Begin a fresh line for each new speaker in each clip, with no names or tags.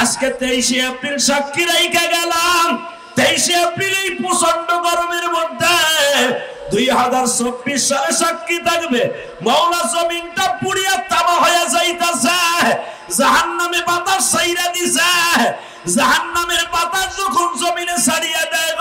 আজকে 23 এপ্রিল সাক্ষী রাইখা গেলাম 23 এপ্রিল এই প্রচন্ড গরমের মধ্যে 2024 সালে সাক্ষী থাকবে মওলা জমিনটা পুড়িয়া তামা হয়ে যাইতাছে জাহান্নামে বাতাস ছাইরা দিছে জাহান্নামের বাতাস যখন জমিনে ছাড়িয়া দেয়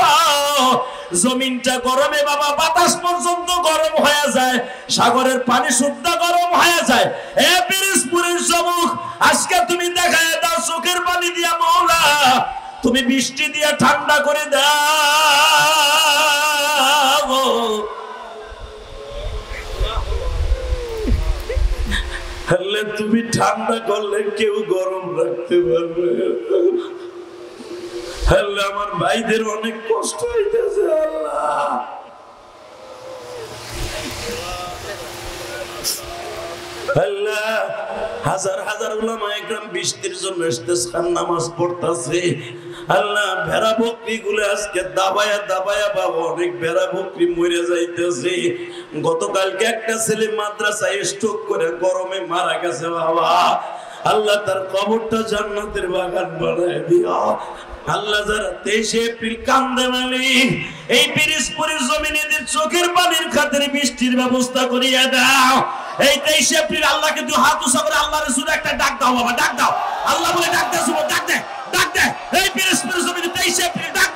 জমিনটা গরমে বাবা বাতাস পর্যন্ত গরম হয়ে যায় সাগরের পানি শুদ্ধ গরম হয়ে যায় এ পিরিজপুরের যুবক আজকে তুমি দেখায় দাও চোখের পানি দিয়া মওলা তুমি বৃষ্টি দিয়া ঠান্ডা করে দাও হলে তুমি ঠান্ডা করলে কেউ গরম রাখতে পারবে হলে আমার ভাইদের অনেক কষ্ট হইতেছে আল্লাহ আল্লাহ হাজার হাজার উলামায়ে কেরাম বৃষ্টির জন্য ইস্তেসকার নামাজ পড়তাছে আল্লাহ ভেড়া বকরি গুলো আজকে দাবায়া দাবায়া বাবা অনেক ভেড়া বকরি মরে যাইতেছে গতকালকে একটা ছেলে মাদ্রাসায় স্ট্রোক করে গরমে মারা গেছে বাবা আল্লাহ তার কবরটা জান্নাতের বাগান বানায় দিও আল্লাহ যারা 23 এপ্রিল কান্দে মালিক এই পিরিজপুরের জমিনেদের চোখের পানির খাতিরে বৃষ্টির ব্যবস্থা করিয়া দাও এই 23 এপ্রিল আল্লাহকে দুই হাত উঁচু করে আল্লাহর রাসূল একটা ডাক দাও বাবা ডাক দাও আল্লাহ বলে ডাক দে যুবক ডাক দে এই পিরিজপুরের জমিনে 23 এপ্রিল ডাক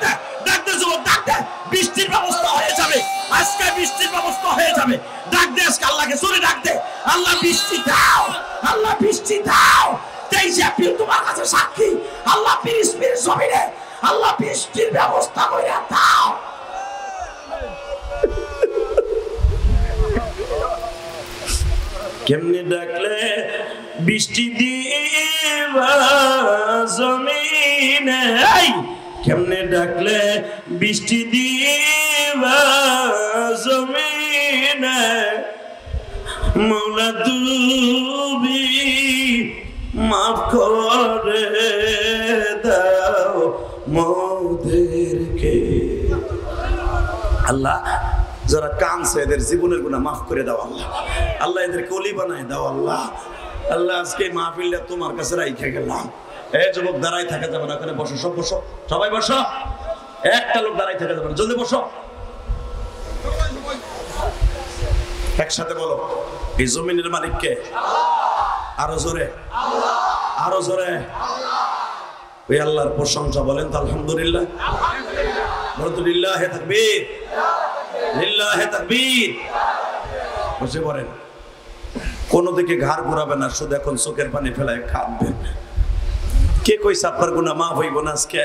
দে যুবক ডাক দে বৃষ্টির ব্যবস্থা হয়ে যাবে আজকে বৃষ্টির ব্যবস্থা হয়ে যাবে ডাক দে আজকে আল্লাহকে জোরে ডাক দে আল্লাহ বৃষ্টি দাও 23 এপ্রিল তোমার কাছে সাক্ষী আল্লাহ পিরিজপুরের জমিনে আল্লাহ বৃষ্টির ব্যবস্থা করে দাও কেমনে ডাকলে বৃষ্টি দিবা জমিনে কেমনে ডাকলে বৃষ্টি দিবা জমিনে মওলা তুমি মাফ করে দাও মোদেরকে আল্লাহ যারা কাঁদছে এদের জীবনের গুনাহ মাফ করে দাও আল্লাহ আল্লাহ এদেরকে ওলি বানায় দাও আল্লাহ আল্লাহ আজকে মাহফিলটা তোমার কাছে রাইখা গেলাম এই যুবক দাঁড়াই থাকা যাবে না এখানে বসো সব বসো সবাই বসো একটা লোক দাঁড়াই থাকা যাবে না জলদি বসো একসাথে বলো এই জমিনের মালিক কে আরো জোরে আরো জোরে ওই আল্লাহর প্রশংসা বলেন তো আলহামদুলিল্লাহ আলহামদুলিল্লাহ তাকবীর লিল্লাহি তাকবীর বসে পড়েন কোন দিকে ঘাড় ঘুরাবেন না শুধু এখন চোখের পানি ফেলায় কাঁদবেন কে কইছে আপনার গুনাহ মাফ হইব না আজকে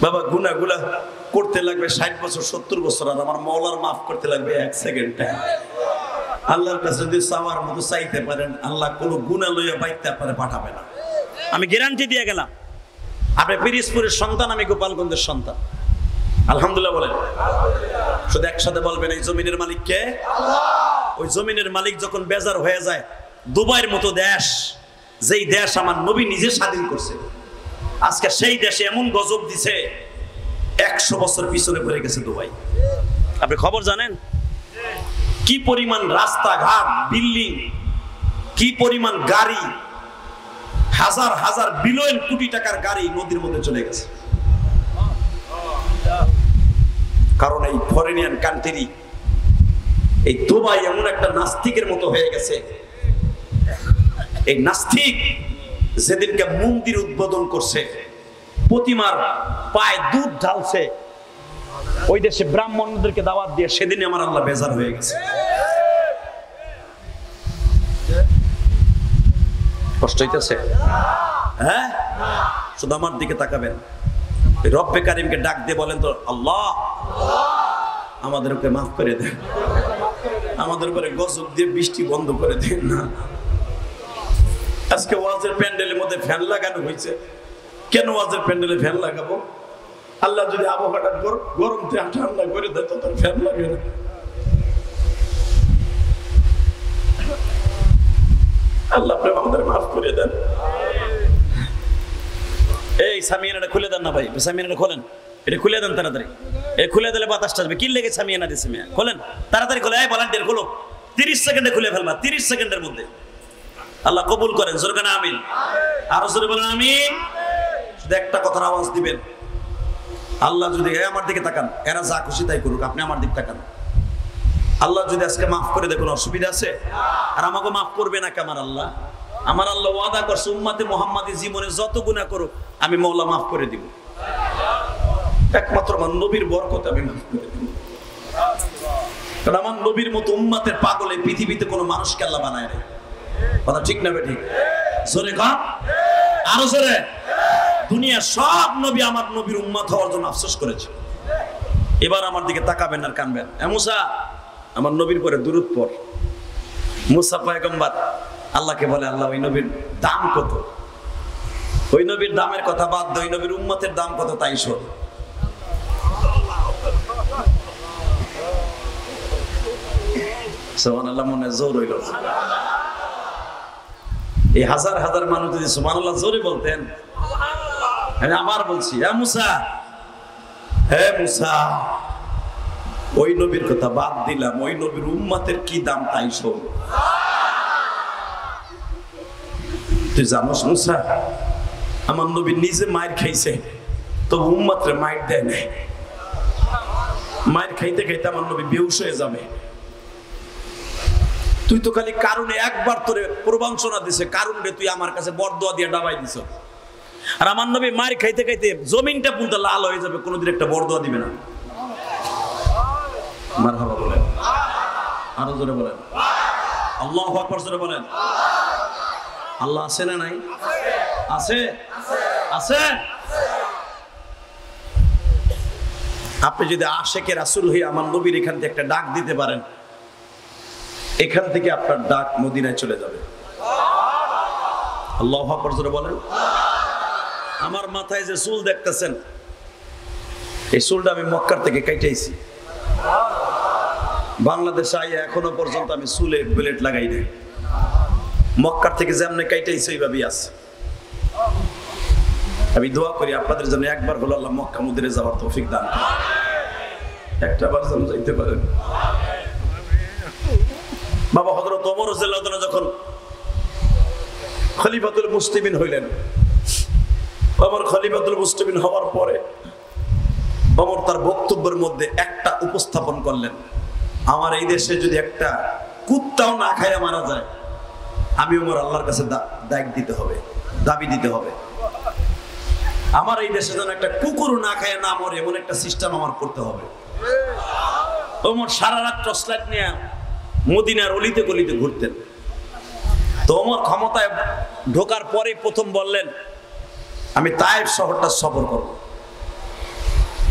বাবা গুনাহগুলা করতে লাগবে 60 বছর 70 বছর আর আমার মাওলার মাফ করতে লাগবে 1 সেকেন্ড টাইম আল্লাহর কাছে যদি চাওয়ার মতো চাইতে পারেন আল্লাহ কোনো গুনাহ লইয়া বাইতে আপনারে পাঠাবে না আমি গ্যারান্টি দিয়ে গেলাম আপনি পিরিজপুরের সন্তান আমি গোপালগঞ্জের সন্তান আলহামদুলিল্লাহ বলেন শুধু একসাথে বলবেন এই জমিনের মালিক কে আল্লাহ ওই জমিনের মালিক যখন বেজার হয়ে যায় দুবাইয়ের মতো দেশ যেই দেশ আমার নবী নিজে স্বাধীন করছে আজকে সেই দেশে এমন গজব দিছে 100 বছর পিছনে পড়ে গেছে দুবাই আপনি খবর জানেন কি পরিমাণ রাস্তাঘাট বিল্ডিং কি পরিমাণ গাড়ি হাজার হাজার বিলিয়ন কোটি টাকার গাড়ি নদীর মধ্যে চলে গেছে কারণ এই ফরেনিয়ান কান্ট্রি এই দুবাই এমন একটা নাস্তিকের মতো হয়ে গেছে এই নাস্তিক যেদিনকে মন্দির উদ্বোধন করছে প্রতিমার পায়ে দুধ ঢালছে ওই দেশে ব্রাহ্মণদেরকে দাওয়াত দিয়ে সেদিনই আমার আল্লাহ বেজার হয়ে গেছে কষ্ট হইতেছে হ্যাঁ শুধু আমার দিকে তাকাবেন রব্বে কারিমকে ডাক দিয়ে বলেন তো আল্লাহ আমাদেরকে মাফ করে দেন আমাদের উপরে গজব দিয়ে বৃষ্টি বন্ধ করে দেন না আজকে ওয়াজের প্যান্ডেলের মধ্যে ফ্যান লাগানো হয়েছে কেন ওয়াজের প্যান্ডেলে ফ্যান লাগাবো আল্লাহ যদি আবহাওয়াটা গরম থেকে ঠান্ডা করে দেয় তো তার ফ্যান লাগে না আল্লাহ আপনি আমাদের মাফ করে দেন এই সামিয়ানাটা খুলে দেন না ভাই সামিয়ানাটা খোলেন এটা খুলে দেন তাড়াতাড়ি এ খুলে দিলে বাতাসটা আসবে কি লেগে সামিয়ানা দিছে খোলেন তাড়াতাড়ি খোলে এই ভলান্টিয়ার খোলো 30 সেকেন্ডে খুলে ফেলবা 30 সেকেন্ডের মধ্যে আল্লাহ কবুল করেন, জোরে কেন আমিন। আরো জোরে বলেন আমিন। শুধু একটা কথার আওয়াজ দিবেন, আল্লাহ যদি আমার দিকে তাকান, এরা যা খুশি তাই করুক, আপনি আমার দিকে তাকান। আল্লাহ যদি আজকে মাফ করে দেয় কোনো অসুবিধা আছে? আর আমাকে মাফ করবে না কে আমার আল্লাহ? আমার আল্লাহ ওয়াদা করছে উম্মতে মুহাম্মাদি জীবনে যত গুনাহ করুক আমি মওলা মাফ করে দিব, একমাত্র আমার নবীর বরকতে আমি মাফ করে দিব। কারণ আমার নবীর মতো উম্মতের পাগলে পৃথিবীতে কোনো মানুষকে আল্লাহ বানায় না। কথা ঠিক না বেঠিক? জোরে কর, আরো জোরে। দুনিয়ার সব নবী আমার নবীর উম্মত হওয়ার জন্য আফসোস করেছে। এবার আমার দিকে তাকাবেন আর কানবেন। মুসা, আমার নবীর পরে দুরূদ পড়। মুসা পয়গম্বর আল্লাহকে বলে, আল্লাহ ওই নবীর দাম কত? ওই নবীর দামের কথা বাদ দে, ওই নবীর উম্মতের দাম কত তাই শোন। সুবহানাল্লাহ, মনে জোর হইল। এই হাজার হাজার মানুষ যদি সুবহানাল্লাহ জোরে বলতেন, আমি আবার বলছি, হে মুসা, হে মুসা, ওই নবীর কথা বাদ দিলাম, ওই নবীর উম্মতের কি দাম তাই শোন। তুই জানোস মুসা, আমার নবী নিজে মায়ের খাইছে, তবু উম্মতরে মায়ের দেয় নাই। মায়ের খাইতে খাইতে আমার নবী বেহুশ হয়ে যাবে। তুই তো খালি কারণে একবার তোরে প্রবঞ্চনা দিছে, কারণে তুই আমার কাছে বরদোয়া দিয়ে ডাবাই দিছ। আর আমার নবী মায়ের খাইতে খাইতে জমিনটা পুরো লাল হয়ে যাবে, কোনোদিন একটা বরদোয়া দিবে না। মারহাবা বলেন, আরো জোরে বলেন আল্লাহু আকবার, জোরে বলেন। আল্লাহ আছে না নাই? আছে, আছে। আপনি যদি আশেকে রাসূল হয়ে আমার নবীর এখান থেকে একটা ডাক দিতে পারেন, এখান থেকে আপনার ডাক মদিনায় চলে যাবে। আল্লাহু আকবার, জোরে বলেন। আমার মাথায় যে চুল দেখতেছেন, এই চুলটা আমি মক্কার থেকে কাটাইছি। বাংলাদেশে আইয়া এখনো পর্যন্ত আমি চুলে ব্লেড লাগাই নাই। মক্কার থেকে যেমন কাটাইছি ওইভাবেই আছে। আমি দোয়া করি আপনাদের জন্য একবার হলো আল্লাহ মক্কা মদিনায় যাওয়ার তৌফিক দান করেন, একটা বার যেন যাইতে পারেন। বাবা হযরত ওমর রাদিয়াল্লাহু তাআলা যখন খলিফাতুল মুসলিমিন হইলেন, ওমর খলিফাতুল মুসলিমিন হওয়ার পরে ওমর তার বক্তব্যের মধ্যে একটা উপস্থাপন করলেন, আমার এই দেশে যদি একটা কুত্তাও না খায়া মারা যায়, আমি ওমর আল্লাহর কাছে দাগ দিতে হবে, দাবি দিতে হবে। আমার এই দেশে যেন একটা কুকুর না খায় না মরে, এমন একটা সিস্টেম আমার করতে হবে। ওমর সারা রাত টর্চলাইট নিয়ে মদিনার অলিতে গলিতে ঘুরতেন। তো ওমর ক্ষমতায় ঢোকার পরে প্রথম বললেন, আমি তায়েফ শহরটা সফর করব।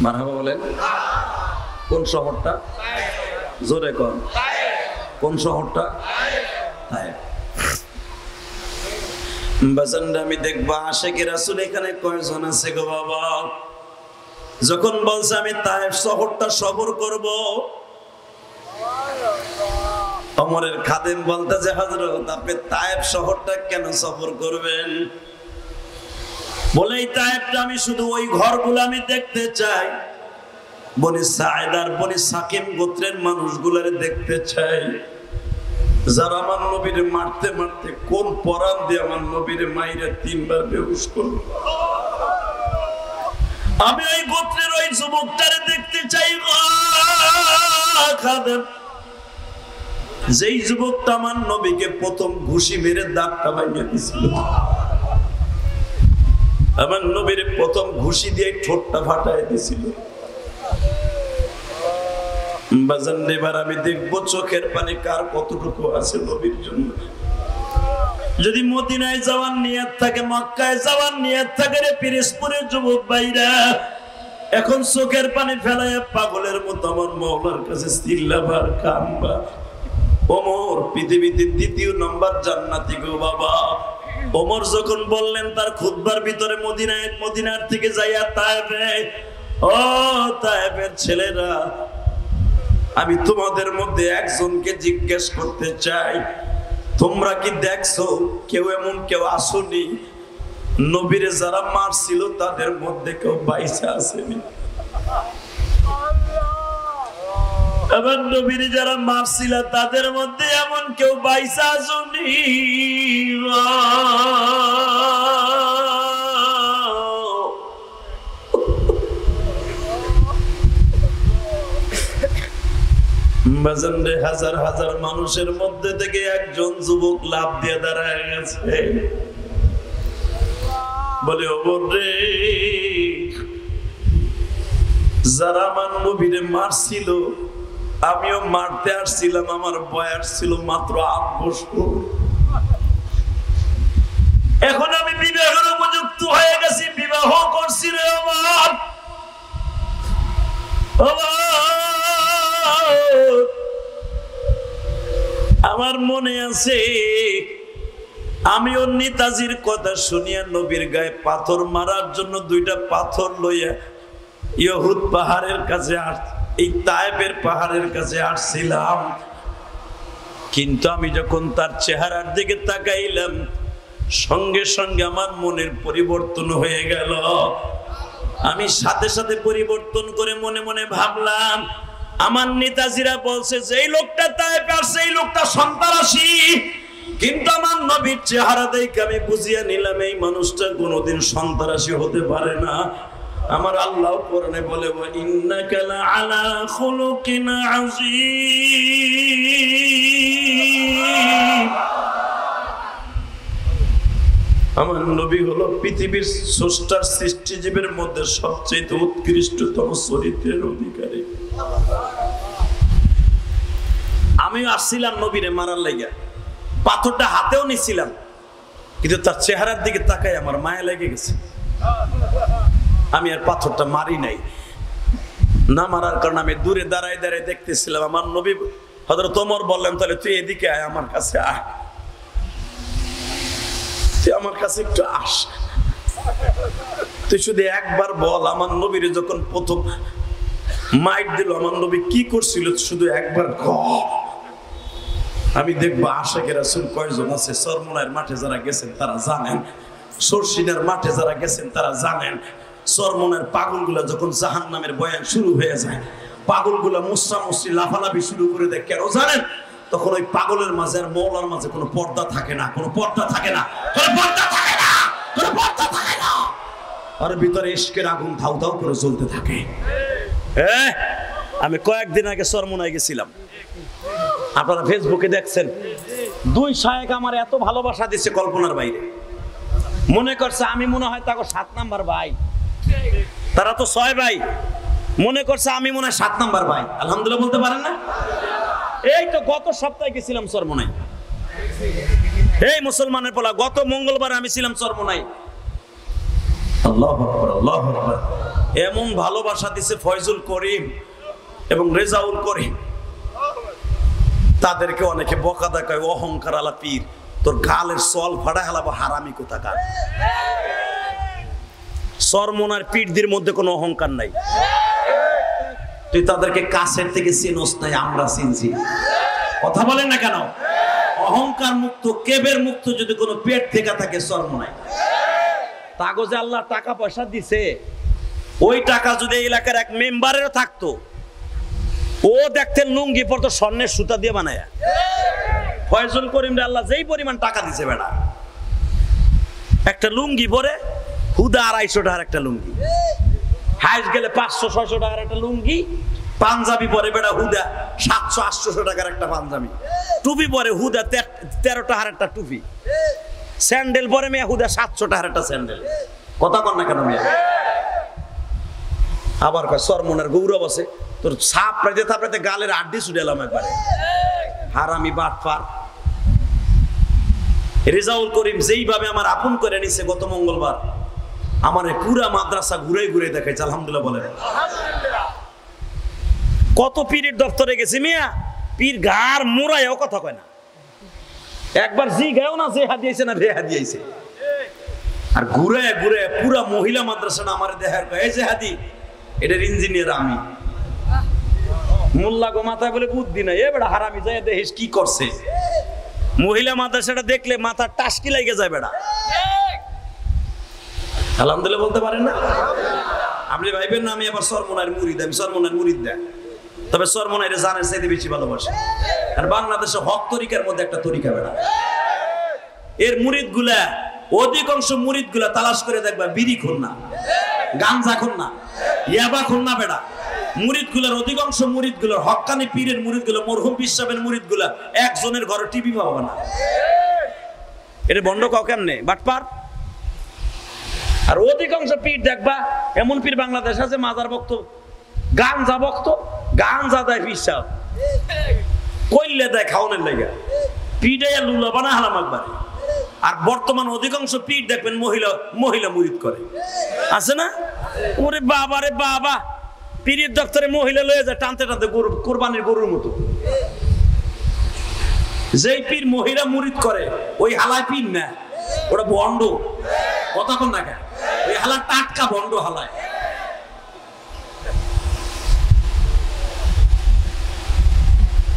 মারহাবা বলেন। কোন শহরটা? জোরে কোন? কোন শহরটা? তায়েফ। বাজানরা আমি দেখবা আশেকে রাসূল এখানে কয়জন আছে গো বাবা? যখন বলছে আমি তায়েফ শহরটা সফর করব, ওমরের খাদেম বলতেছে, হযরত আপনি তায়েফ শহরটা কেন সফর করবেন? বলে এই তায়েফটা আমি শুধু ওই ঘরগুলো আমি দেখতে চাই, বনি সাঈদ আর বনি সাকিম গোত্রের মানুষগুলোরে দেখতে চাই, যারা আমার নবীরে মারতে মারতে কোন পরাণ দিয়ে আমার নবীরে মাইরে 3 বার বেহুশ করলো। আমি ওই গোত্রের ওই যুবকটারে দেখতে চাই খাদেম, যেই যুবকটা আমার নবীকে প্রথম ঘুষি মেরে দাঁতটা ভাঙিয়ে দিয়েছিল, আমার নবীর প্রথম ঘুষি দিয়ে ঠোঁটটা ফাটায় দিয়েছিল। বাজান এবার আমি দেখবো চোখের পানি কার কতটুকু আছে নবীর জন্য। যদি মদিনায় যাওয়ার নিয়ত থাকে, মক্কায় যাওয়ার নিয়ত থাকে রে পিরোজপুরের যুবক ভাইরা, এখন চোখের পানি ফেলায় পাগলের মতো আমার মাওলার কাছে চিল্লাবার কানবা। ওমর পৃথিবীতে 2য় নম্বর জান্নাতি গো বাবা। ওমর যখন বললেন তার খুতবার ভিতরে মদিনার থেকে যাইয়া তায়েফে, ও তায়েফের ছেলেরা, আমি তোমাদের মধ্যে একজনকে জিজ্ঞেস করতে চাই, তোমরা কি দেখছো কেউ এমন কেউ আসেনি নবীরে যারা মারছিল তাদের মধ্যে কেউ বাইসা আসেনি? আমার নবীর যারা মারছিল তাদের মধ্যে এমন কেউ বাইসা আসুনি। হাজার হাজার মানুষের মধ্যে থেকে একজন যুবক লাভ দিয়ে দাঁড়ায় গেছে, বলে ও রে, যারা আমার নবীরে মারছিল আমিও মারতে আসছিলাম, আমার বয়স ছিল মাত্র 8 বছর। এখন আমি বিবাহের উপযুক্ত হয়ে গেছি, বিবাহ করছি রে আমার। আমার মনে আছে আমিও নেতাজির কথা শুনিয়া নবীর গায়ে পাথর মারার জন্য 2টা পাথর লইয়া ইহুদ পাহাড়ের কাছে এই তায়েফের পাহাড়ের কাছে আসছিলাম। কিন্তু আমি যখন তার চেহারার দিকে তাকাইলাম, সঙ্গে সঙ্গে আমার মনের পরিবর্তন হয়ে গেল। আমি সাথে সাথে পরিবর্তন করে মনে মনে ভাবলাম, আমার নেতাজিরা বলছে যে এই লোকটা তায়েফে আসছে, এই লোকটা সন্ত্রাসী, কিন্তু আমার নবীর চেহারা দেখে আমি বুঝিয়ে নিলাম এই মানুষটা কোনোদিন সন্ত্রাসী হতে পারে না। আমার আল্লাহ কোরআনে বলে, ইন্নাকা লাআলা খুলুকিন আযীম। আমার নবী হলো পৃথিবীর স্রষ্টার সৃষ্টিজীবের মধ্যে সবচেয়ে উৎকৃষ্টতম চরিত্রের অধিকারী। আমি আসছিলাম নবীরে মারার লাগিয়া, পাথরটা হাতেও নিছিলাম, কিন্তু তার চেহারার দিকে তাকাই আমার মায়া লেগে গেছে। আমি আর পাথরটা মারি নাই। না মারার কারণে আমি দূরে দাঁড়ায় দাঁড়ায় দেখতেছিলাম। আমার নবী হযরত ওমর বললেন, তাহলে তুই এদিকে আয়, আমার কাছে আয়, তুই আমার কাছে একটু আস, তুই শুধু একবার বল আমার নবীর যখন প্রথম মাইট দিল আমার নবী কি করছিল, শুধু একবার কর, আমি দেখবো আশিকে রাসূল কয়জন আছে। চরমনাইয়ের মাঠে যারা গেছেন তারা জানেন, সরসিনার মাঠে যারা গেছেন তারা জানেন। চরমনাইয়ের পাগলগুলা যখন জাহান্নামের বয়ান শুরু হয়ে যায়, পাগলগুলা মুসরামুসরি লাফালাফি শুরু করে দেয়, কেন জানেন? তখন ওই পাগলের মাঝে আর মওলার মাঝে কোনো পর্দা থাকে না, কোনো পর্দা থাকে না, কোনো পর্দা থাকে না, কোনো পর্দা থাকে না। আর ভিতরে ইশকের আগুন ধাউ ধাউ করে জ্বলতে থাকে। আমি কয়েকদিন আগে চরমনায় গেছিলাম, আপনারা ফেসবুকে দেখছেন। 2 শায়েখ আমার এত ভালোবাসা দিচ্ছে কল্পনার বাইরে। মনে করছে আমি মনে হয় তাকে 7 নাম্বার ভাই, তারা তো 6 ভাই, মনে করছে আমি মনে হয় 7 নাম্বার ভাই। আলহামদুলিল্লাহ বলতে পারেন না? এই তো গত সপ্তাহে গেছিলাম চরমনায়। এই মুসলমানের পোলা, গত মঙ্গলবার আমি ছিলাম চরমনায়। আল্লাহু আকবার, আল্লাহু আকবার। এমন ভালোবাসা দিছে ফয়জুল করিম এবং রেজাউল করিম, তাদেরকে অনেকে বকা দেখায় অহংকার আলা পীর। তোর গালের সল ফাড়া হেলাবো হারামি কোথাকার। চরমনার পীরদের মধ্যে কোনো অহংকার নাই। তুই তাদেরকে কাছের থেকে চিনোস নাই, আমরা চিনছি। কথা বলেন না কেন? অহংকার মুক্ত, কেবের মুক্ত যদি কোনো পেট থেকে থাকে চরমনায়। কাগজে আল্লাহ টাকা পয়সা দিছে, ওই টাকা যদি এলাকার এক মেম্বারেরও থাকতো, ও দেখতেন লুঙ্গি পরতো স্বর্ণের সুতা দিয়ে বানায়। ফয়জুল করিম রে আল্লাহ যেই পরিমাণ টাকা দিছে, বেটা একটা লুঙ্গি পরে হুদা 250 টাকার একটা লুঙ্গি, হাইস গেলে 500-600 টাকার একটা লুঙ্গি, পাঞ্জাবি পরে বেটা হুদা 700-800 টাকার একটা পাঞ্জাবি, টুপি পরে হুদা 13 টাকার একটা টুপি, স্যান্ডেল পরে মেয়ে হুদা 700 টাকার একটা স্যান্ডেল। কথা কর না কেন মেয়ে? আবার কয় চরমনের গৌরব আছে, তোর সাপ প্রাইতে থাপড়াতে গালের আড্ডি ছুটালাম একবারে। হারামি বাটপার। রেজাউল করিম যেইভাবে আমার আপন করে নিছে গত মঙ্গলবার, আমার পুরা মাদ্রাসা ঘুরে ঘুরে দেখাইছে। আলহামদুলিল্লাহ বলেন। কত পীরের দপ্তরে গেছি মিয়া, পীর গার মোড়ায়ও কথা কয় না, একবার জি গায়ও না যে হাদিয়েছে না রে হাদিয়েছে। আর ঘুরে ঘুরে পুরা মহিলা মাদ্রাসাটা আমার দেখার কয়, এই যে হাদি এটার ইঞ্জিনিয়ার আমি। মোল্লা গো মাথায় বলে বুদ্ধি নাই, এ বেটা হারামি যায় দেখিস কি করছে। মহিলা মাদ্রাসাটা দেখলে মাথা টাসকি লাগে যায় বেটা। আলহামদুলিল্লাহ বলতে পারেন না? আপনি ভাইবেন না আমি আবার চরমনার মুরিদ, আমি চরমনার মুরিদ দেন। তবে চরমনাইরে জানের চাইতে বেশি ভালোবাসে। আর বাংলাদেশে হক তরিকার মধ্যে একটা তরিকা বেড়া, এর মুরিদগুলা অধিকাংশ মুরিদগুলা তালাশ করে দেখবা বিড়ি খুন না, গাঞ্জা খুন না, ইয়াবা খুন না বেড়া। মুরিদগুলার অধিকাংশ মুরিদগুলার হক্কানি পীরের মুরিদগুলো, মরহুম পীর সাহেবের মুরিদগুলা একজনের ঘরে টিভি পাবে না। এটা বন্ধ কাউ কেমনে বাটপার। আর অধিকাংশ পীর দেখবা এমন পীর বাংলাদেশ আছে মাজার ভক্ত, গাঞ্জা ভক্ত, গাঞ্জা দেয় পীর সাহেব, কইলে দেয় খাওয়ানোর লাগে, পিটাইয়া লুলা বানা হালাম একবারে। আর বর্তমান অধিকাংশ পীর দেখবেন মহিলা মহিলা মুরিদ করে, আছে না? ওরে বাবা রে বাবা, পীরের দপ্তরে মহিলা লয়ে যায় টানতে টানতে গরু, কোরবানির গরুর মতো। যেই পীর মহিলা মুরিদ করে ওই হালায় পীর না, ওটা বন্ড। কথা কোন না কেন, ওই হালা টাটকা বন্ড হালায়।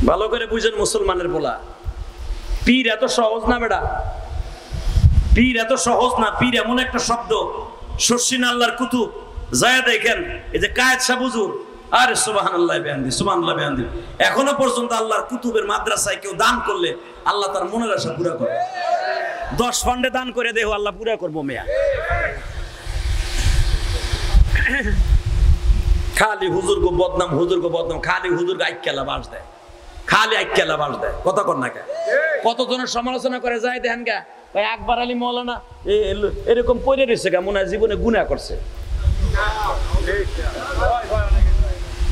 ভালো করে বুঝেন মুসলমানের বলা, পীর এত সহজ না বেড়া, পীর এত সহজ না। পীর এমন একটা শব্দ, শর্ষিন আল্লাহর কুতুব যায় দেখেন, এই যে কায়েদ শাহ হুজুর, আরে সুবহানাল্লাহ বিহামদি, সুবহানাল্লাহ বিহামদি, এখনো পর্যন্ত আল্লাহর কুতুবের মাদ্রাসায় কেউ দান করলে আল্লাহ তার মনের আশা পুরা করে। 10 ফান্ডে দান করে দেহ আল্লাহ পুরা করবো মেয়া। খালি হুজুর গো বদনাম, হুজুর গো বদনাম, খালি হুজুর গো আইক্যালা বাস দেয়, খালি আইক্যালা বাস দেয়। কথা কর না কে, কত জনের সমালোচনা করে যায় দেখেন গা, ভাই আকবর আলী মৌলানা এরকম পড়ে রয়েছে গা, মনে হয় জীবনে গুনাহ করছে।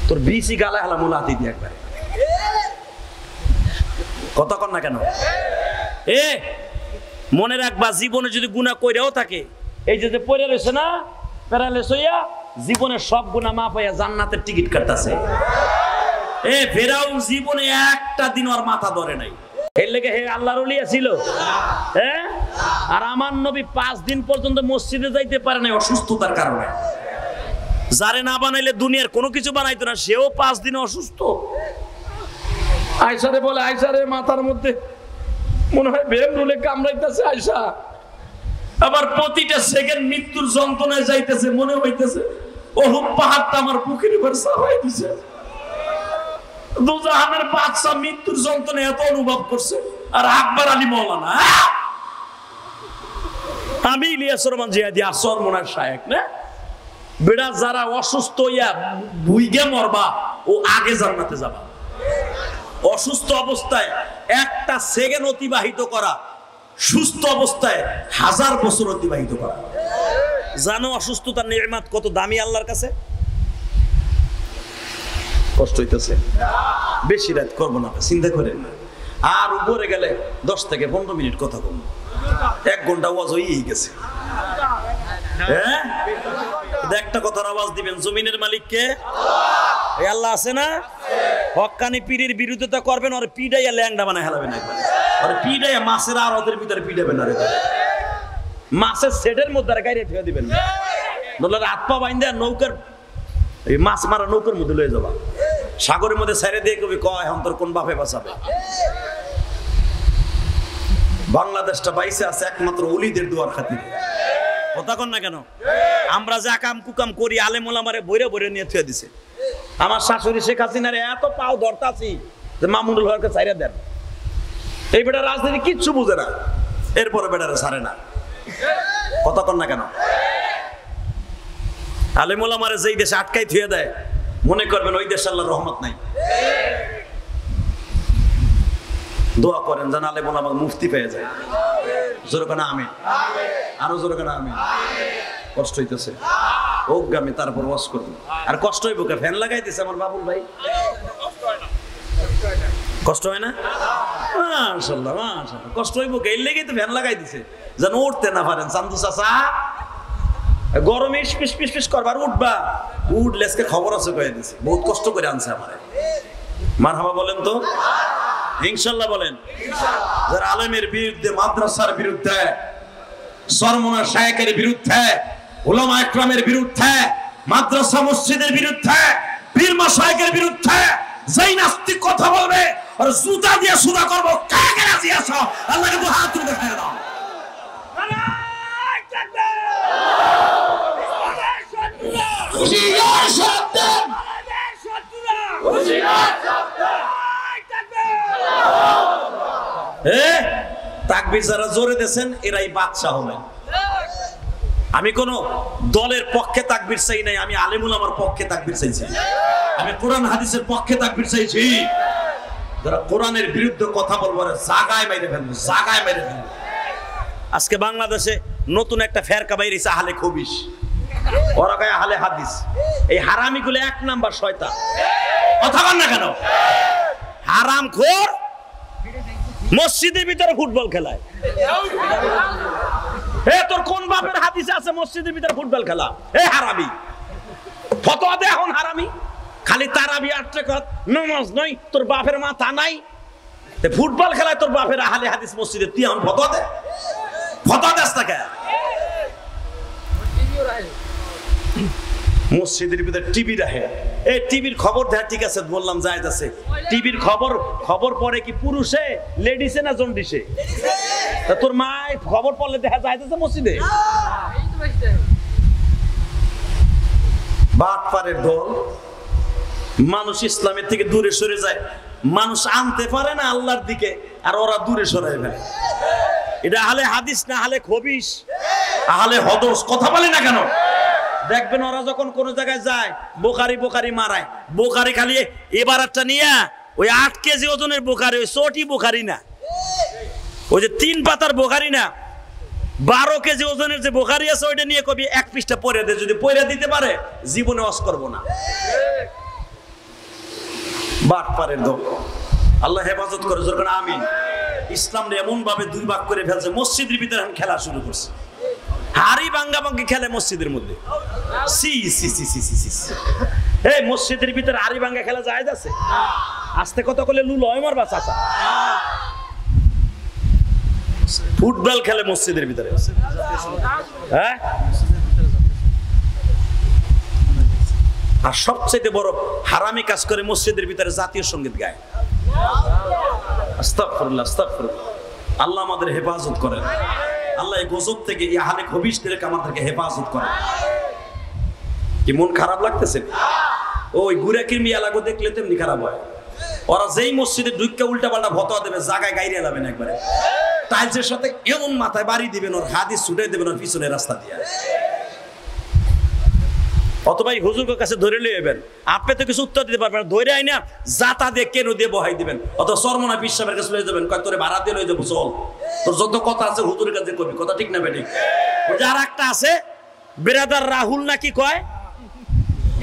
তোর বিসি গালা হালা মুলাতি দিয়ে একবারে। কথা কর না কেন, এ মনে রাখবা জীবনে যদি গুনাহ কইরাও থাকে, এই যে পড়ে রয়েছে না প্যারালাইসিস হইয়া, জীবনের সব গুনাহ মাফ হইয়া জান্নাতের টিকিট কাটতাছে। এ ফেরাউন জীবনে একটা দিন ওর মাথা ধরে নাই, এর লেগে হে আল্লাহর ওলি ছিল। হ্যাঁ, আর আমার নবী 5 দিন পর্যন্ত মসজিদে যাইতে পারে নাই অসুস্থতার কারণে। যারে না বানাইলে দুনিয়ার কোনো কিছু বানাইতো না, সেও 5 দিন অসুস্থ। আয়সারে বলে, আয়সারে মাথার মধ্যে মনে হয় বেম রুলে কামড়াইতেছে আয়সা, আবার প্রতিটা সেকেন্ড মৃত্যুর যন্ত্রণায় যাইতেছে, মনে হইতেছে ওহুদ পাহাড়টা আমার বুকের উপর চাপাই দিছে। দুজাহানের বাদশা মৃত্যুর যন্ত্রণা এত অনুভব করছে, আর আকবর আলী মৌলানা, আমি ইলিয়াস রহমান জিয়াদি আসর মোনার শায়েক না বেড়া, যারা অসুস্থ হইয়া ভুইগে মরবা ও আগে জান্নাতে যাবা। অসুস্থ অবস্থায় একটা সেকেন্ড অতিবাহিত করা, সুস্থ অবস্থায় 1000 বছর অতিবাহিত করা। জানো অসুস্থতার নিয়ামত কত দামি আল্লাহর কাছে? কষ্ট হইতেছে, বেশি রাত করবো না, চিন্তা করেন না। আর উপরে গেলে 10 থেকে 15 মিনিট কথা বলবো, 1 ঘন্টা ওয়াজ হয়েই গেছে। হ্যাঁ, একটা কথার আওয়াজ দিবেন, জমিনের মালিক কে? এই আল্লাহ আছে না? হক্কানি পীরের বিরোধিতা করবেন, আর পিডাইয়া ল্যাংডা বানায় হেলাবেন একবারে, আর পিডাইয়া মাছের আড়তের ভিতরে পিডাবেন, আর মাছের সেটের মধ্যে আর গাইরে ফেলে দিবেন, নলে হাত পা বাইন্দা নৌকার এই মাছ মারা নৌকার মধ্যে লয়ে যাবা, সাগরের মধ্যে ছেড়ে দিয়ে কবি কয় অন্তর কোন বাপে বাঁচাবে। বাংলাদেশটা বাইসে আছে একমাত্র ওলিদের দুয়ার খাতিরে। কথা কন না কেন, আমরা যে আকাম কুকাম করি আলেম ওলামারে বইরে বইরে নিয়ে থুয়ে দিছে। আমার শাশুড়ি শেখ হাসিনারে এত পাও ধরতাছি যে মামুনুল হককে ছাইরা দেন, এই বেটা রাজনীতি কিচ্ছু বুঝে না, এরপরে বেটারে ছাড়ে না। কথা কন না কেন, আলেম ওলামারে যেই দেশে আটকাই থুয়ে দেয়, মনে করবেন ওই দেশে আল্লাহর রহমত নাই। দোয়া করেন যেন আলেম ওলামা মুফতি পেয়ে যায়। জোরে কেন আমিন, আরো জোরে কেন আমিন। কষ্ট হইতেছে, অজ্ঞামী তারপর ওয়াজ করবো, আর কষ্ট হইব কে? ফ্যান লাগাই দিছে আমার বাবুল ভাই, কষ্ট হয় না? মাশাআল্লাহ মাশাআল্লাহ, কষ্ট হইব কে? এর লেগেই তো ফ্যান লাগাই দিছে যেন উঠতে না পারেন। চান্দু চাচা গরমে পিস পিস পিস করবার উঠবা, উঠলে আজকে খবর আছে কয়ে দিছে, বহুত কষ্ট করে আনছে আমারে। মারহাবা বলেন তো, ইনশাআল্লাহ বলেন। যারা আলেমের বিরুদ্ধে, মাদ্রাসার বিরুদ্ধে, সরমনা শায়েকের বিরুদ্ধে, উলামা ইকরামের বিরুদ্ধে, মাদ্রাসা মসজিদের বিরুদ্ধে, পীর মাশায়েখের বিরুদ্ধে যেই নাস্তিক কথা বলবে আর জুতা দিয়ে সুদা করব, কাকে রাজি আছো? আল্লাহকে তো হাত তুলে দেখায় দাও। হুশিয়ার সাবধান, হুশিয়ার তাকবীর যারা জোরে দেন এরাই বাদশা হবেন। আমি কোন দলের পক্ষে তাকবীর চাই নাই, আমি আলেমুল আমার পক্ষে তাকবীর চাইছি, আমি কোরআন হাদিসের পক্ষে তাকবীর চাইছি। যারা কোরআনের বিরুদ্ধে কথা বলবো জাগায় মেরে ফেলবো, জাগায় মেরে ফেলবো। আজকে বাংলাদেশে নতুন একটা ফেরকা বাইরেছে আহলে খবিস, ওরা কয় আহলে হাদিস। এই হারামিগুলো এক নাম্বার শয়তান। কথা বল না কেন? হারামখোর মসজিদের ভিতরে ফুটবল খেলায়। তোর কোন বাপের হাদিসে আছে মসজিদের ভিতরে ফুটবল খেলা? হারামি ফতোয়া দে এখন। হারামি খালি তারাবি আট রাকাত নামাজ নয়, তোর বাপের মাথা নাই। ফুটবল খেলায় তোর বাপের আহলে হাদিস মসজিদে, তুই এখন ফতোয়া দে? ফতোয়া দেস না কেন? মসজিদের ভিতরে টিভি রাখে, এই টিভির খবর দেখা ঠিক আছে, বললাম জায়েজ আছে। টিভির খবর পড়ে কি পুরুষে, লেডিসে না জন্ডিসে? তা তোর মা খবর পড়লে দেখা জায়েজ আছে মসজিদে? বাটপারের দল। মানুষ ইসলামের থেকে দূরে সরে যায়, মানুষ আনতে পারে না আল্লাহর দিকে, আর ওরা দূরে সরে ফেলে। এটা আহলে হাদিস না আহলে খবিস, আহলে হদস। কথা বলে না কেন? দেখবেন ওরা যখন কোন জায়গায় যায় বোখারি মারায়। বোখারি খালি এবার একটা নিয়ে ওই 8 কেজি ওজনের বোখারি, ওই চটি বোখারি না, ওই যে 3 পাতার বোখারি না, 12 কেজি ওজনের যে বোখারি আছে ওইটা নিয়ে কবি 1 পৃষ্ঠা পড়ে দে। যদি পড়ে দিতে পারে জীবনে ওয়াজ করবো না। বাটপারের দল। আল্লাহ হেফাজত করে যখন আমিন। ইসলাম এমন ভাবে 2 ভাগ করে ফেলছে, মসজিদের ভিতরে খেলা শুরু করছে। হাড়ি ভাঙ্গা ভাঙ্গি খেলে মসজিদের মধ্যে। সি সি সি সি সি সি। এই মসজিদের ভিতরে হাড়ি ভাঙ্গা খেলা জায়েজ আছে? আস্তে কত করলে লুল হয় মারবা চাচা। ফুটবল খেলে মসজিদের ভিতরে। হ্যাঁ, আর সবচেয়ে বড় হারামি কাজ করে মসজিদের ভিতরে জাতীয় সঙ্গীত গায়। আস্তাগফিরুল্লাহ, আস্তাগফিরুল্লাহ। আল্লাহ আমাদের হেফাজত করেন। আল্লাহ এই গজব থেকে, এই আহলে খবিসদেরকে আমাদেরকে হেফাজত করেন। কি মন খারাপ লাগতেছে? ওই গুরাকির মিয়া লাগো দেখলে তেমনি খারাপ হয়। ওরা যেই মসজিদে ঢুইকা উল্টা পাল্টা ফতোয়া দেবে, জায়গায় গাইরে যাবেন একবারে, টাইলসের সাথে এমন মাথায় বাড়ি দিবেন, ওর হাদিস ছুটে দেবেন ওর পিছনে রাস্তা দিয়ে। অথবা হুজুরের কাছে ধরে লইবেন, আপনি তো কিছু উত্তর দিতে পারবেন না, ধরে আইনা জাতা দিয়ে কেন দিয়ে বহাই দিবেন। অথবা সরমনা পীর সাহেবের কাছে লয়ে যাবেন, কয় তোরে ভাড়া দিয়ে লয়ে যাবো, চল তোর যত কথা আছে হুজুরের কাছে কবি। কথা ঠিক না বেঠিক? ওই যে আর একটা আছে বেরাদার রাহুল নাকি কয়,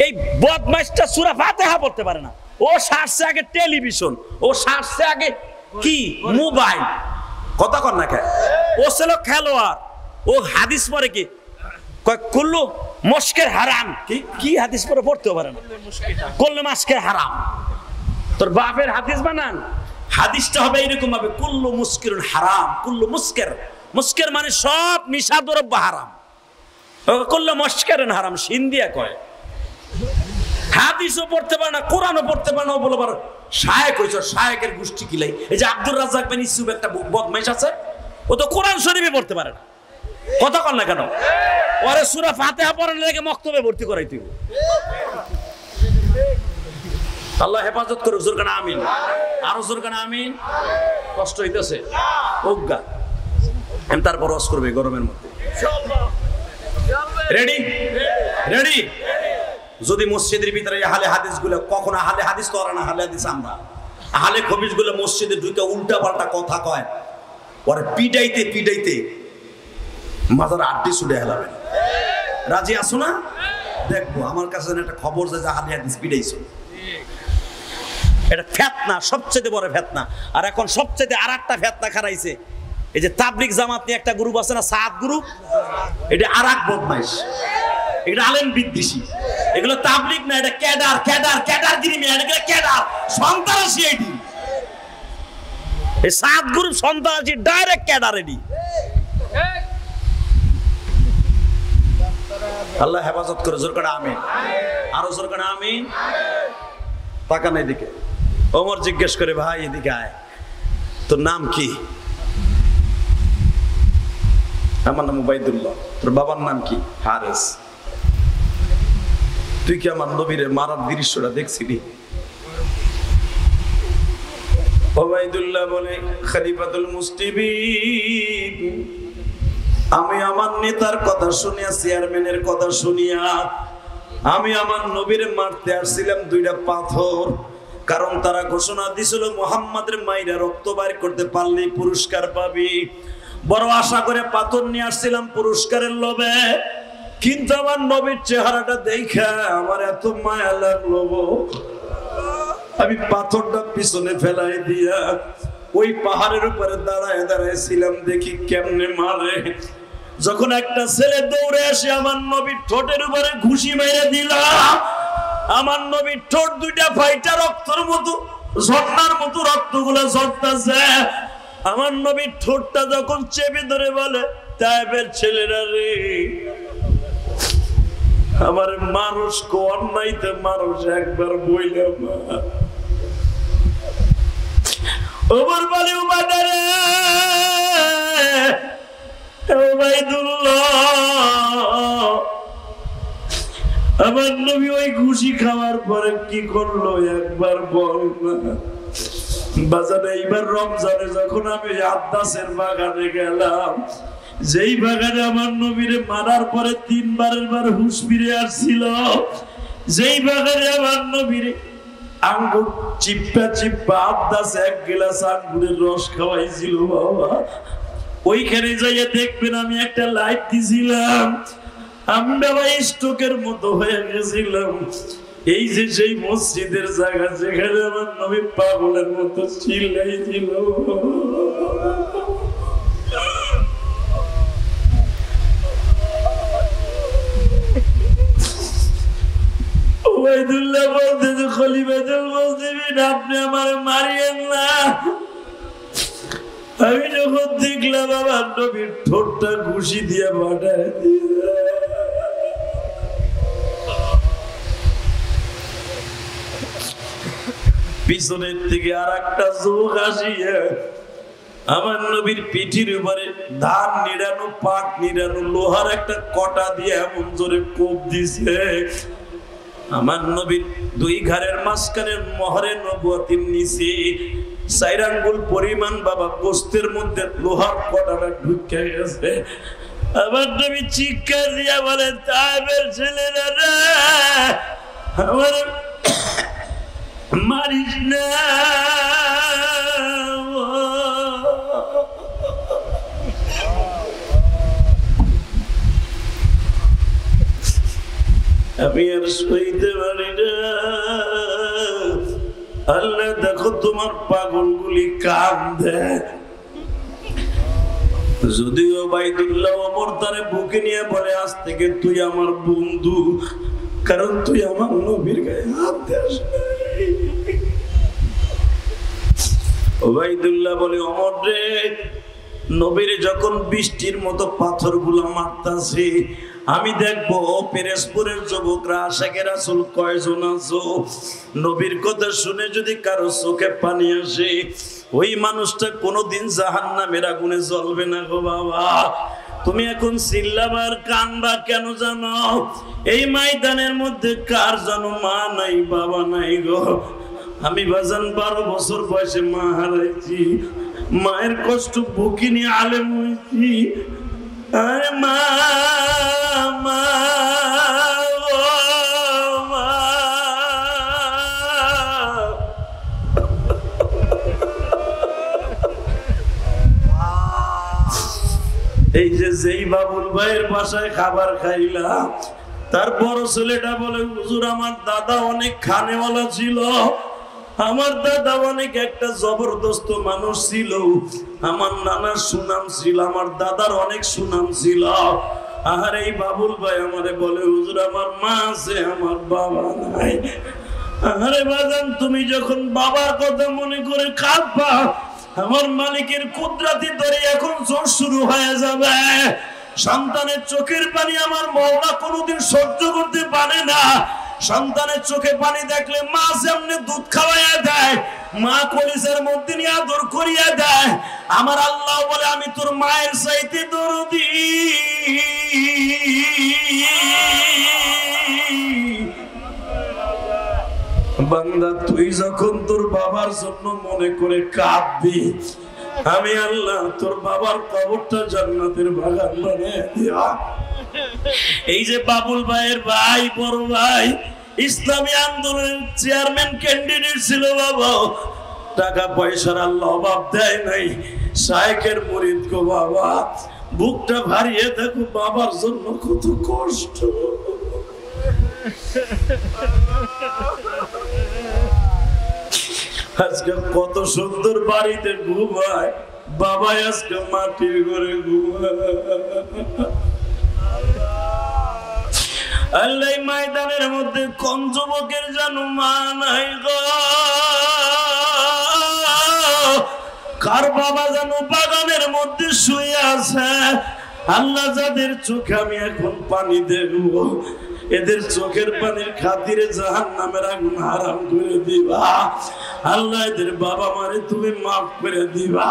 এই বদমাইশটা সূরা ফাতিহা পড়তে পারে না। ও সারছে আগে টেলিভিশন, ও সারছে আগে কি মোবাইল। কথা কর না কে? ও ছিল খেলোয়াড়, ও হাদিস পড়ে কি কয় কুল্লু মুশকিল হারাম। কি হাদিস পড়ে পড়তেও পারে না, কুল্লু মুশকিল হারাম। তোর বাপের হাদিস বানান। হাদিসটা হবে এরকম ভাবে, কুল্লু মুস্কিরুন হারাম, কুল্লু মুস্কির। মুস্কির মানে সব নিশা দ্রব্য হারাম, কুল্লু মুস্কিরুন হারাম শিন দিয়া কয়। হাদিসও পড়তে পারে না, কোরআনও পড়তে পারে না, ও বলে শায়েক হইছ। শায়েকের গোষ্ঠী কিলাই। এই যে আব্দুর রাজ্জাক বিন ইউসুফ একটা বদমাইশ আছে, ও তো কোরআন শরীফে পড়তে পারে না। কথা কর না কেন? ওরে সূরা ফাতিহা পড়ার লাগে মক্তবে ভর্তি করাইতে হবে। আল্লাহ হেফাজত করে। জোর কানা আমিন। আরো জোর কানা আমিন। কষ্ট হইতেছে ওগা, আমি তারপর রস করবে গরমের মধ্যে। Ready ready. যদি মসজিদের ভিতরে আহলে হাদিস গুলো, কখন আহলে হাদিস তো ওরা না, আহলে হাদিস আমরা। আহলে খবিস গুলো মসজিদে ঢুকে উল্টা পাল্টা কথা কয়, ওরে পিটাইতে পিটাইতে মাথার আড্ডি ছুটে হেলাবেন। রাজি আছো না? দেখবো আমার কাছে একটা খবর যে আহলে হাদিস পিটাইছো। এটা ফেতনা, সবচেয়ে বড় ফেতনা। আর এখন সবচেয়ে আর একটা ফেতনা খারাইছে, এই যে তাবলিগ জামাত নিয়ে একটা গ্রুপ আছে না, 7 গ্রুপ, এটা আর এক বদমাইশ, এটা আলেম বিদ্বেষী। এগুলো তাবলিগ না, এটা ক্যাডার ক্যাডার ক্যাডারগিরি মেয়ে, এটা ক্যাডার সন্ত্রাসী। এটি এই 7 গ্রুপ সন্ত্রাসী, ডাইরেক্ট ক্যাডার। এটি আল্লাহ হেফাজত করে। জোর করে আমিন। আরো জোর করে আমিন। তাকান এদিকে। ওমর জিজ্ঞেস করে, ভাই এদিকে আয়, তোর নাম কি? আমার নাম উবাইদুল্লাহ। তোর বাবার নাম কি? হারেস। তুই কি আমার নবীর মারার দৃশ্যটা দেখছিলি? ওবাইদুল্লাহ বলে খলিফাতুল মুসলিমিন, আমি আমার নেতার কথা শুনিয়া, চেয়ারম্যানের কথা শুনিয়া আমি আমার নবীর মারতে আসছিলাম দুইটা পাথর। কারণ তারা ঘোষণা দিছিল মুহাম্মাদের মাইরা রক্ত বাইর করতে পারলেই পুরস্কার পাবি। বড় আশা করে পাথর নিয়ে আসছিলাম পুরস্কারের লোভে, কিন্তু আমার নবীর চেহারাটা দেখা আমার এত মায়া লাগলো, আমি পাথরটা পিছনে ফেলাই দিয়া ওই পাহাড়ের উপরে দাঁড়ায় দাঁড়ায় ছিলাম, দেখি কেমনে মারে। যখন একটা ছেলে দৌড়ে আসে আমার নবীর ঠোঁটের উপরে ঘুষি মেরে দিলাম, আমার নবীর ঠোঁট দুইটা ফাইটা রক্তের মতো, ঝর্ণার মতো রক্তগুলো ঝরতেছে। আমার নবীর ঠোঁটটা যখন চেপে ধরে বলে, তাইবের ছেলেরা রে, আমার মানুষ কোন নাইতে মানুষ একবার বইলাম ওমর বলে উমাদারে ওবাইদুল্লাহ, আমার নবী ওই ঘুষি খাওয়ার পরে কি করলো একবার বল না। বাজারে এইবার রমজানে যখন আমি আদ্দাসের বাগানে গেলাম, যেই বাগানে আমার নবীরে মারার পরে 3 বার হুঁশ ফিরে আসছিল, যেই বাগানে আমার নবীরে আঙ্গুর চিপ্পা চিপ্পা আদ্দাস 1 গ্লাস আঙ্গুরের রস খাওয়াইছিল বাবা, ওইখানে যাইয়া দেখবেন আমি একটা লাইট দিছিলাম, আমরা ভাই স্ট্রোকের মতো হয়ে গেছিলাম। এই যে সেই মসজিদের জায়গা যেখানে আমার নবী পাগলের মতো চিল্লাইছিল, ওবাইদুল্লাহ বলতে যে খলিফাতুল মুসলিমিন, আপনি আমারে মারিয়েন না। আমি যখন দেখলাম আমার নবীর ঠোঁটটা ঘুষি দিয়ে বাটায় দিয়ে, পিছনের থেকে আর একটা চোখ আসিয়া আমার নবীর পিঠির উপরে ধান নিড়ানো, পাট নিড়ানো লোহার একটা কটা দিয়ে এমন জোরে কোপ দিছে, আমার নবীর 2 ঘাড়ের মাঝখানে মোহরে নবুয়তের নিচে 4 আঙ্গুল পরিমাণ বাবা গোস্তের মধ্যে লোহার কটাটা ঢুকে গেছে। আমার নবী চিৎকার দিয়া বলে, তাইবের ছেলেরা রে, আমার মারিস না। আমি আর সইতে পারি না। আল্লাহ দেখো তোমার পাগলগুলি কাঁদে। যদিও ওবাইদুল্লাহ ওমর তারে বুকে নিয়ে বলে, আজ থেকে তুই আমার বন্ধু, কারণ তুই আমার নবীর গায়ে হাত দিস। ওবাইদুল্লাহ বলে, ওমর রে, নবীর যখন বৃষ্টির মতো পাথরগুলো মারতাছে, আমি দেখবো পিরোজপুরের যুবকরা আশিকে রাসূল কয়জন আছো, নবীর কথা শুনে যদি কারো চোখে পানি আসে, ওই মানুষটা কোনোদিন জাহান্নামের আগুনে জ্বলবে না গো বাবা। তুমি এখন চিল্লাবার কান্দা কেন জানো? এই ময়দানের মধ্যে কার জানো মা নাই, বাবা নাই গো। আমি বাজান 12 বছর বয়সে মা হারাইছি, মায়ের কষ্ট বুকে নিয়ে আলেম হয়েছি। আরে মা, মা, ও মা। এই যে যেই বাবুল ভাইয়ের বাসায় খাবার খাইলাম, তার বড় ছেলেটা বলে, হুজুর আমার দাদা অনেক খানেওয়ালা ছিল, আমার দাদা অনেক একটা জবরদস্ত মানুষ ছিল, আমার নানার সুনাম ছিল, আমার দাদার অনেক সুনাম ছিল। আর এই বাবুল ভাই আমারে বলে, হুজুর আমার মা আছে, আমার বাবা নাই। আরে বাজান, তুমি যখন বাবার কথা মনে করে কাঁদবা, আমার মালিকের কুদরতি ধরে এখন জোর শুরু হয়ে যাবে। সন্তানের চোখের পানি আমার মওলা কোনোদিন সহ্য করতে পারে না। সন্তানের চোখে পানি দেখলে মা যেমনি দুধ খাওয়াইয়া দেয়, মা কলিজার মধ্যে নিয়ে আদর করিয়া দেয়, আমার আল্লাহ বলে, আমি তোর মায়ের চাইতে দরদি। বান্দা তুই যখন তোর বাবার জন্য মনে করে কাঁদবি, আমি আল্লাহ তোর বাবার কবরটা জান্নাতের বাগান বানিয়ে দিয়া। এই যে বাবুল ভাইয়ের ভাই, বড় ভাই, ইসলামী আন্দোলনের চেয়ারম্যান ক্যান্ডিডেট ছিল বাবা, টাকা পয়সার আল্লাহ অভাব দেয় নাই, শায়েখের মুরিদ গো বাবা, বুকটা ভারিয়ে দেখো বাবার জন্য কত কষ্ট। আজকে কত সুন্দর বাড়িতে ঘুমায় বাবা, আজকে মাটির ঘরে ঘুমায়। আল্লাহ ময়দানের মধ্যে কোন যুবকের জানো মা নাই গো, কার বাবা জানো বাগানের মধ্যে শুয়ে আছে। আল্লাহ যাদের চোখে আমি এখন পানি দেব, এদের চোখের পানির খাতিরে জাহান্নামের আগুন হারাম করে দিবা। আল্লাহ এদের বাবা মারে তুমি মাফ করে দিবা।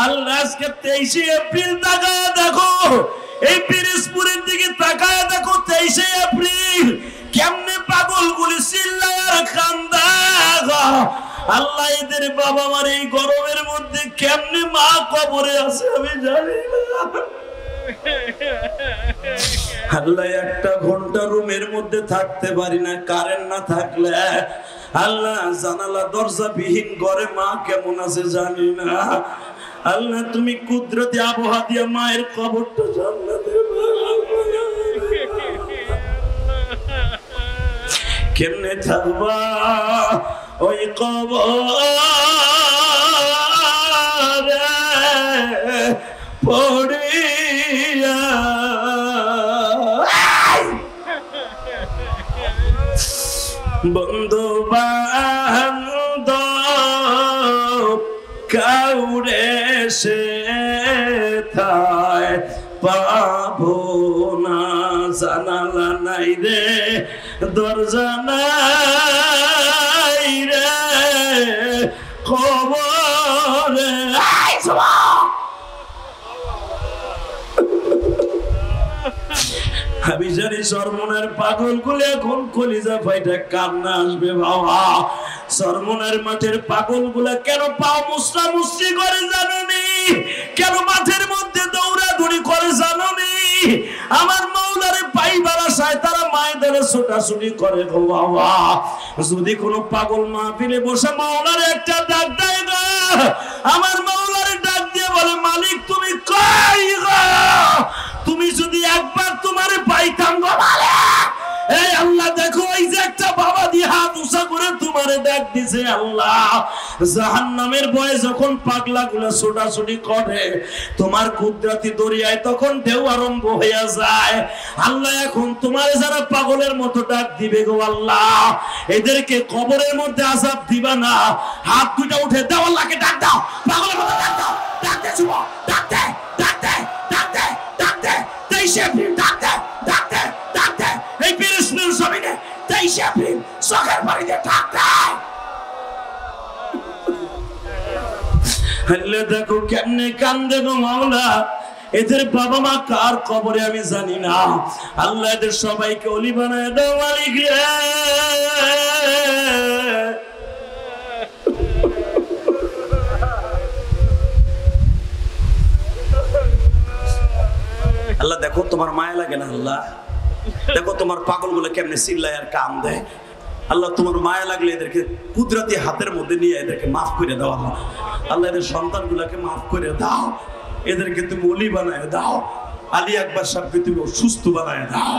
আল্লাহ আজকে 23 এপ্রিল তাকায় দেখো, এই পিরিজপুরের দিকে তাকায় দেখো, 23 এপ্রিল কেমনে পাগল গুলি চিল্লায় আর কান্দা। আল্লাহ এদের বাবা মার এই গরমের মধ্যে কেমনে মা কবরে আছে আমি জানি না। আল্লাহ একটা ঘন্টা রুমের মধ্যে থাকতে পারি না, কারেন্ট না থাকলে। আল্লাহ জানালা দরজা বিহীন ঘরে মা কেমন আছে জানি না। আল্লাহ তুমি কুদরতি আবহাওয়া দিয়ে মায়ের কবরটা জান্নাতে কেমনে থাকবা ওই কবরে পড়িয়া। বন্ধু বান্ধব কাউরে সে থায় পাবো না, জানালা নাই রে দরজা নাই রে কবরে। আমি জানি সরমনের পাগল গুলো এখন কলিজা ফাইটা কান্না আসবে বাবা। সরমনের মাঠের পাগল গুলা কেন পাও মুসরা মুসরি করে জানোনি, কেন মাঠের মধ্যে দৌড়াদৌড়ি করে জানোনি। আমার মাওলারে পাইবার আশায় তারা ময়দানে ছোটাছুটি করে গো বাবা। যদি কোনো পাগল মাহফিলে বসে মাওলারে একটা ডাক দেয় গো, আমার মাওলারে ডাক দিয়ে বলে মালিক তুমি কই গো, তুমি যদি একবার তোমারে পাইতাম গো মালিক। এই আল্লাহ দেখো এই যে একটা বাবা দিয়ে হাত উঁচা করে তোমারে ডাক দিছে আল্লাহ। জাহান্নামের ভয়ে যখন পাগলা গুলা ছোটাছুটি করে তোমার কুদরতি দরিয়ায় তখন ঢেউ আরম্ভ হইয়া যায়। আল্লাহ এখন তোমারে যারা পাগলের মতো ডাক দিবে গো আল্লাহ, এদেরকে কবরের মধ্যে আযাব দিবা না। হাত দুটো উঠে দাও, আল্লাহকে ডাক দাও, পাগলের মতো ডাক দাও, ডাক দে শুভ, ডাক দে, ডাক দে, ডাক দে, ডাক দে, 23 এপ্রিল ডাক দে, ডাক দে, ডাক দে। এই পিরিজপুর জমিনে 23 এপ্রিল চোখের পানি দিয়ে ডাক দে। আল্লাহ দেখো কেমনে কান্দে গো মাওলা। এদের বাবা মা কার কবরে আমি জানি না। আল্লাহ এদের সবাইকে ওলি বানায় দাও মালিক রে। আল্লাহ দেখো তোমার মায়া লাগে না আল্লাহ, দেখো তোমার পাগলগুলো কেমনে চিল্লায় আর কান দেয়। আল্লাহ তোমার মায়া লাগলে এদেরকে কুদরতি হাতের মধ্যে নিয়ে এদেরকে মাফ করে দাও আল্লাহ। আল্লাহ এদের সন্তানগুলোকে মাফ করে দাও, এদেরকে তুমি ওলি বানায় দাও। আলী আকবর সাহেবকে তুমি সুস্থ বানায় দাও,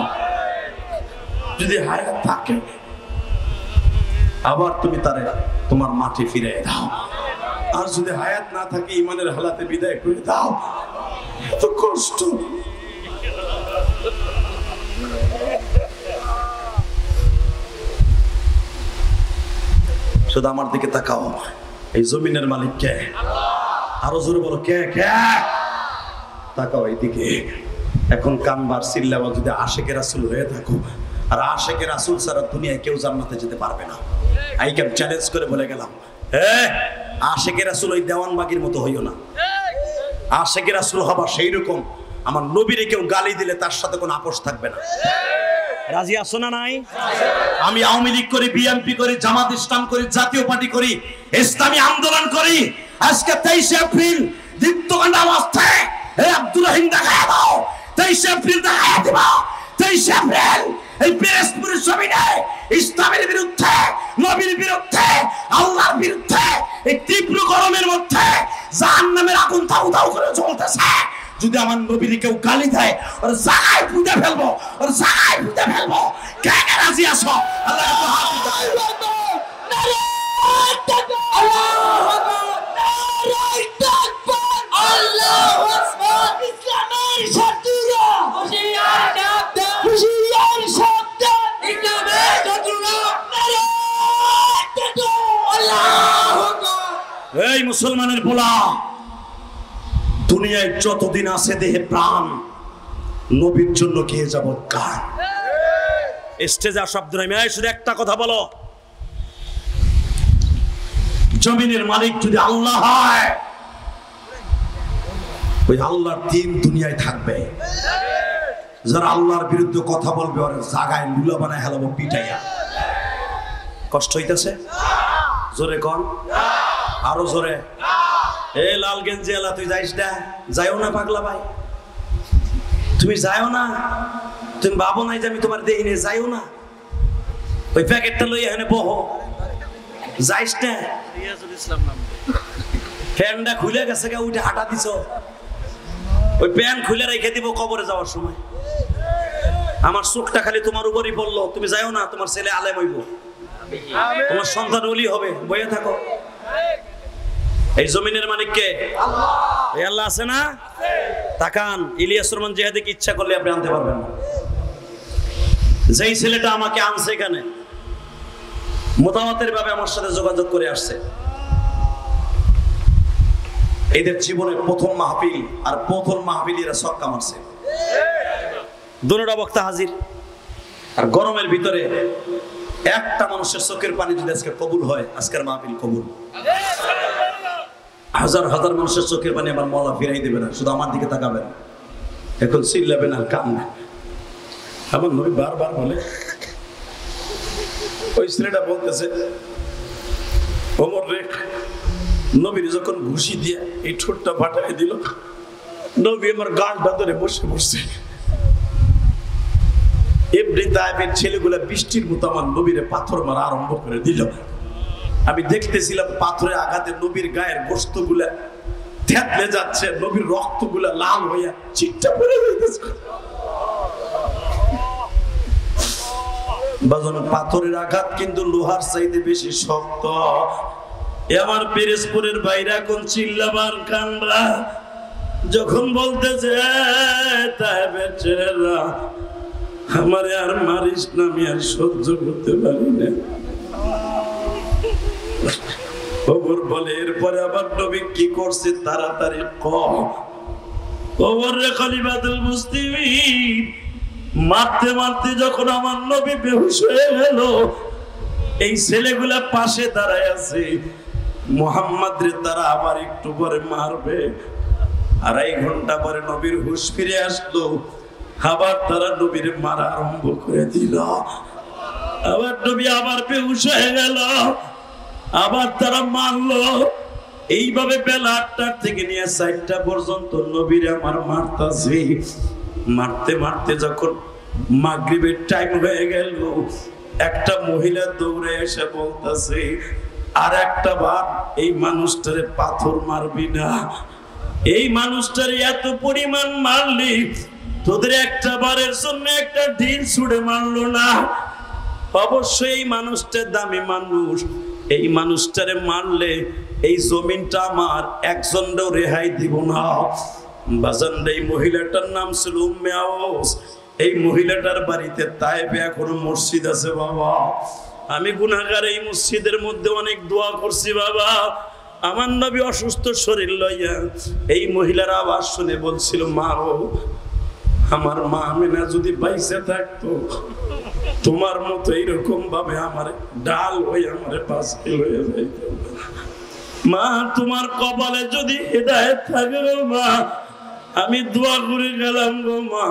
যদি হায়াত থাকে আবার তুমি তারে তোমার মাঠে ফিরে দাও, আর যদি হায়াত না থাকে ইমানের হালাতে বিদায় করে দাও। এত কষ্ট। শুধু আমার দিকে তাকাও, এই জমিনের মালিক কে? আরো জোরে বলো কে কে? তাকাও এইদিকে। এখন কানবার চিল্লাবা যদি আশেকের রাসূল হয়ে থাকো, আর আশেকের রাসূল ছাড়া দুনিয়ায় কেউ জান্নাতে যেতে পারবে না। আইকে চ্যালেঞ্জ করে বলে গেলাম, আশেকের রাসূল ওই দেওয়ানবাগির মতো হইও না। আশেকের রাসূল হবা সেই রকম আমার নবীরে কেউ গালি দিলে তার সাথে কোনো আপোষ থাকবে না। রাজি আছো না নাই? আমি আওয়ামী লীগ করি, বিএনপি করি, জামাত ইসলাম করি, জাতীয় পার্টি করি, ইসলামী আন্দোলন করি। আজকে 23 এপ্রিল দীপ্তকাণ্ড অবস্থায় এই আব্দুর রহিম দেখায় দাও। 23 এপ্রিল দেখায় দিবা। 23 এপ্রিল এই পিরোজপুরের জমিনে ইসলামের বিরুদ্ধে, নবীর বিরুদ্ধে, আল্লাহর বিরুদ্ধে এই তীব্র গরমের মধ্যে জাহান্নামের আগুন দাউ দাউ করে জ্বলতেছে। যদি আমার নবীর কেউ গালি দেয়, ওর জায়গায় পুঁতে ফেলবো, ওর জায়গায় পুঁতে ফেলবো। কে কে রাজি আছো? আল্লাহকে হাত উঠাও।
আল্লাহু আকবার, নারায়ে তাকবীর, আল্লাহু আকবার। ইসলামের শত্রুরা হুঁশিয়ার শব্দ, হুঁশিয়ার শব্দ, ইসলামের শত্রুরা নারায়ে তাকবীর, আল্লাহু আকবার।
এই মুসলমানের পোলা, দুনিয়ায় যতদিন আছে দেহে প্রাণ, নবীর জন্য খেয়ে যাব গান। স্টেজে আসা আব্দুর রহিম, শুধু একটা কথা বলো, জমিনের মালিক যদি আল্লাহ হয়, ওই আল্লাহর দিন দুনিয়ায় থাকবে। যারা আল্লাহর বিরুদ্ধে কথা বলবে, ওর জায়গায় লুলা বানায় হেলাবো পিটাইয়া। কষ্ট হইতেছে? জোরে কন, আরো জোরে। এ লাল গেঞ্জি এলা, তুই যাইস না? যাইও না পাগলা ভাই, তুমি যাইও না। তুমি ভাবো নাই যে আমি তোমার দেখিনি, যাইও না। ওই প্যাকেটটা লই এখানে বহো, যাইস না। ফ্যানটা খুলে গেছে, উঠে হাঁটা দিছ। ওই প্যান খুলে রেখে দিব কবরে যাওয়ার সময়। আমার চোখটা খালি তোমার উপরই পড়লো, তুমি যাইও না। তোমার ছেলে আলেম হইব, তোমার সন্তান ওলি হবে, বইয়ে থাকো। এই জমিনের মালিক কে? আল্লাহ। আল্লাহ আছে না? তাকান, ইলিয়াস রহমান জিহাদিকে ইচ্ছা করলে আপনি আনতে পারবেন না। যেই ছেলেটা আমাকে আনছে এখানে, মোতাবাতের ভাবে আমার সাথে যোগাযোগ করে আসছে, এদের জীবনের প্রথম মাহফিল, আর প্রথম মাহফিল এরা সক্কা মারছে। দুটোটা বক্তা হাজির, আর গরমের ভিতরে একটা মানুষের চোখের পানি যদি আজকে কবুল হয়, আজকের মাহফিল কবুল। হাজার হাজার মানুষের চোখের পানি আমার মওলা ফিরাই দেবে না, শুধু আমার দিকে তাকাবেন। এখন চিল্লাবেন আর কান্না। আমার নবী বারবার বলে, ওই ছেলেটা বলতেছে, ওমর রে, নবীর যখন ঘুষি দিয়ে এই ঠোঁটটা ফাটাই দিল, নবী আমার গানটা ধরে বসে বসছে। এমনি তাইফের ছেলেগুলা বৃষ্টির মতো আমার নবীরে পাথর মারা আরম্ভ করে দিল। আমি দেখতেছিলাম পাথরের আঘাতে নবীর গায়ের গোশতগুলা থেতলে যাচ্ছে, নবীর রক্তগুলা লাল হইয়া চিটটা পড়ে যাইতেছে। বাজান, পাথরের আঘাত কিন্তু লোহার চাইতে বেশি শক্ত। আমার পিরোজপুরের বাইরা কোন চিল্লাবার কান্ডা যখন বলতেছে, তাইফের ছেলেরা আমারে আর মারিস না, আমি আর সহ্য করতে পারি না। ওমর বলে, এরপরে আবার নবী কি করছে তাড়াতাড়ি কম। ওমর রে খলিফাতুল মুসলিমিন, মারতে মারতে যখন আমার নবী বেহুশ হয়ে গেল, এই ছেলেগুলা পাশে দাঁড়ায় আছে, মুহাম্মদ রে তারা আবার একটু পরে মারবে। 2.5 ঘন্টা পরে নবীর হুঁশ ফিরে আসলো, আবার তারা নবীর মারা আরম্ভ করে দিল। আবার নবী আবার বেহুশ হয়ে গেল, আবার তারা মারলো। এইভাবে বেলা 8টার থেকে নিয়ে 4টা পর্যন্ত নবীর আমার মারতাছে। মারতে মারতে যখন মাগরিবের টাইম হয়ে গেল, একটা মহিলা দৌড়ে এসে বলতেছে, আর একটা বার এই মানুষটারে পাথর মারবি না। এই মানুষটারে এত পরিমাণ মারলি, তোদের একটা বারের জন্য একটা ঢিল ছুড়ে মারলো না। অবশ্যই এই মানুষটা দামি মানুষ, এই মানুষটারে মারলে এই জমিনটা আমার, একজনও রেহাই দিব না। বাজান, এই মহিলাটার নাম ছিল উম্মে আওস। এই মহিলাটার বাড়িতে তাইফে এখনো মসজিদ আছে বাবা। আমি গুনাহগার, এই মসজিদের মধ্যে অনেক দোয়া করছি বাবা। আমার নবী অসুস্থ শরীর লইয়া এই মহিলার আওয়াজ শুনে বলছিল, মা ও, আমার মা আমিনা যদি বাইসে থাকতো, তোমার মতো এইরকম ভাবে আমার ডাল হয়ে আমার পাশে হয়ে যাইত। মা, তোমার কপালে যদি হেদায়েত থাকে গো মা, আমি দোয়া করে গেলাম গো মা,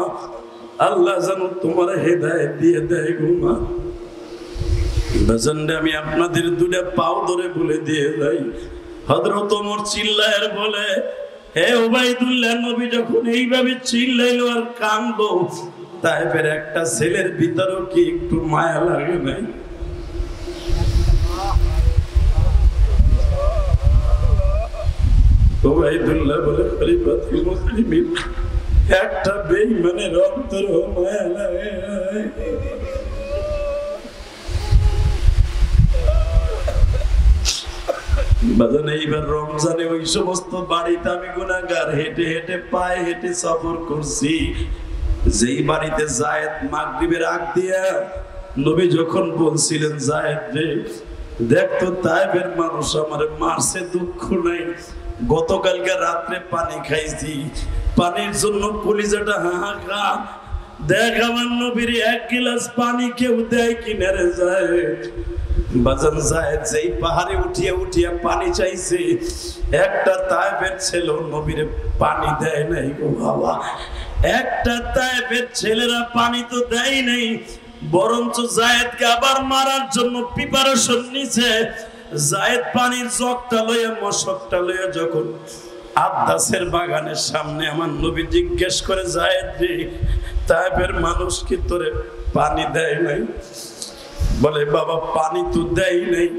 আল্লাহ যেন তোমার হেদায়েত দিয়ে দেয় গো মা। বাজানরে আমি আপনাদের দুটা পাও ধরে বলে দিয়ে যাই, হযরত ওমর চিল্লায়ের বলে, হে উবাইদুল্লাহ, নবী যখন এইভাবে চিল্লাইলো আর কাঁদলো, তাইফের একটা ছেলের ভিতরেও কি একটু মায়া লাগে নাই? উবাইদুল্লাহ বলে, খলিফাতুল মুসলিমিন, একটা বেঈমানের অন্তরেও মায়া লাগে নাই। বাজান এইবার রমজানে ওই সমস্ত বাড়িতে আমি গুনাহগার হেঁটে হেঁটে পায়ে হেঁটে সফর করছি, যেই বাড়িতে যায়েদ মাগরিবের আগ দিয়া নবী যখন বলছিলেন, যায়েদ রে দেখতো তাইফের মানুষ আমারে মারছে, দুঃখ নাই, গতকালকে রাত্রে পানি খাইছি, পানির জন্য কলিজাটা হাহাকার, দেখ আমার নবীর এক গিলাস পানি কেউ দেয় কিনা রে যায়েদ। বাজান যায়েদ যেই পাহাড়ে উঠিয়া উঠিয়া পানি চাইছে, একটা তায়েফের ছেলে নবীরে পানি দেয় নাই গো বাবা। একটা তায়েফের ছেলেরা পানি তো দেয় নাই, বরঞ্চ যায়েদকে আবার মারার জন্য প্রিপারেশন নিছে। যায়েদ পানির জগটা লইয়া মশকটা লইয়া যখন আব্বাসের বাগানের সামনে আমার নবী জিজ্ঞেস করে, যায়েদ রে তায়েফের মানুষ কি তোরে পানি দেয় নাই? বলে, বাবা পানি তো দেয় নাই,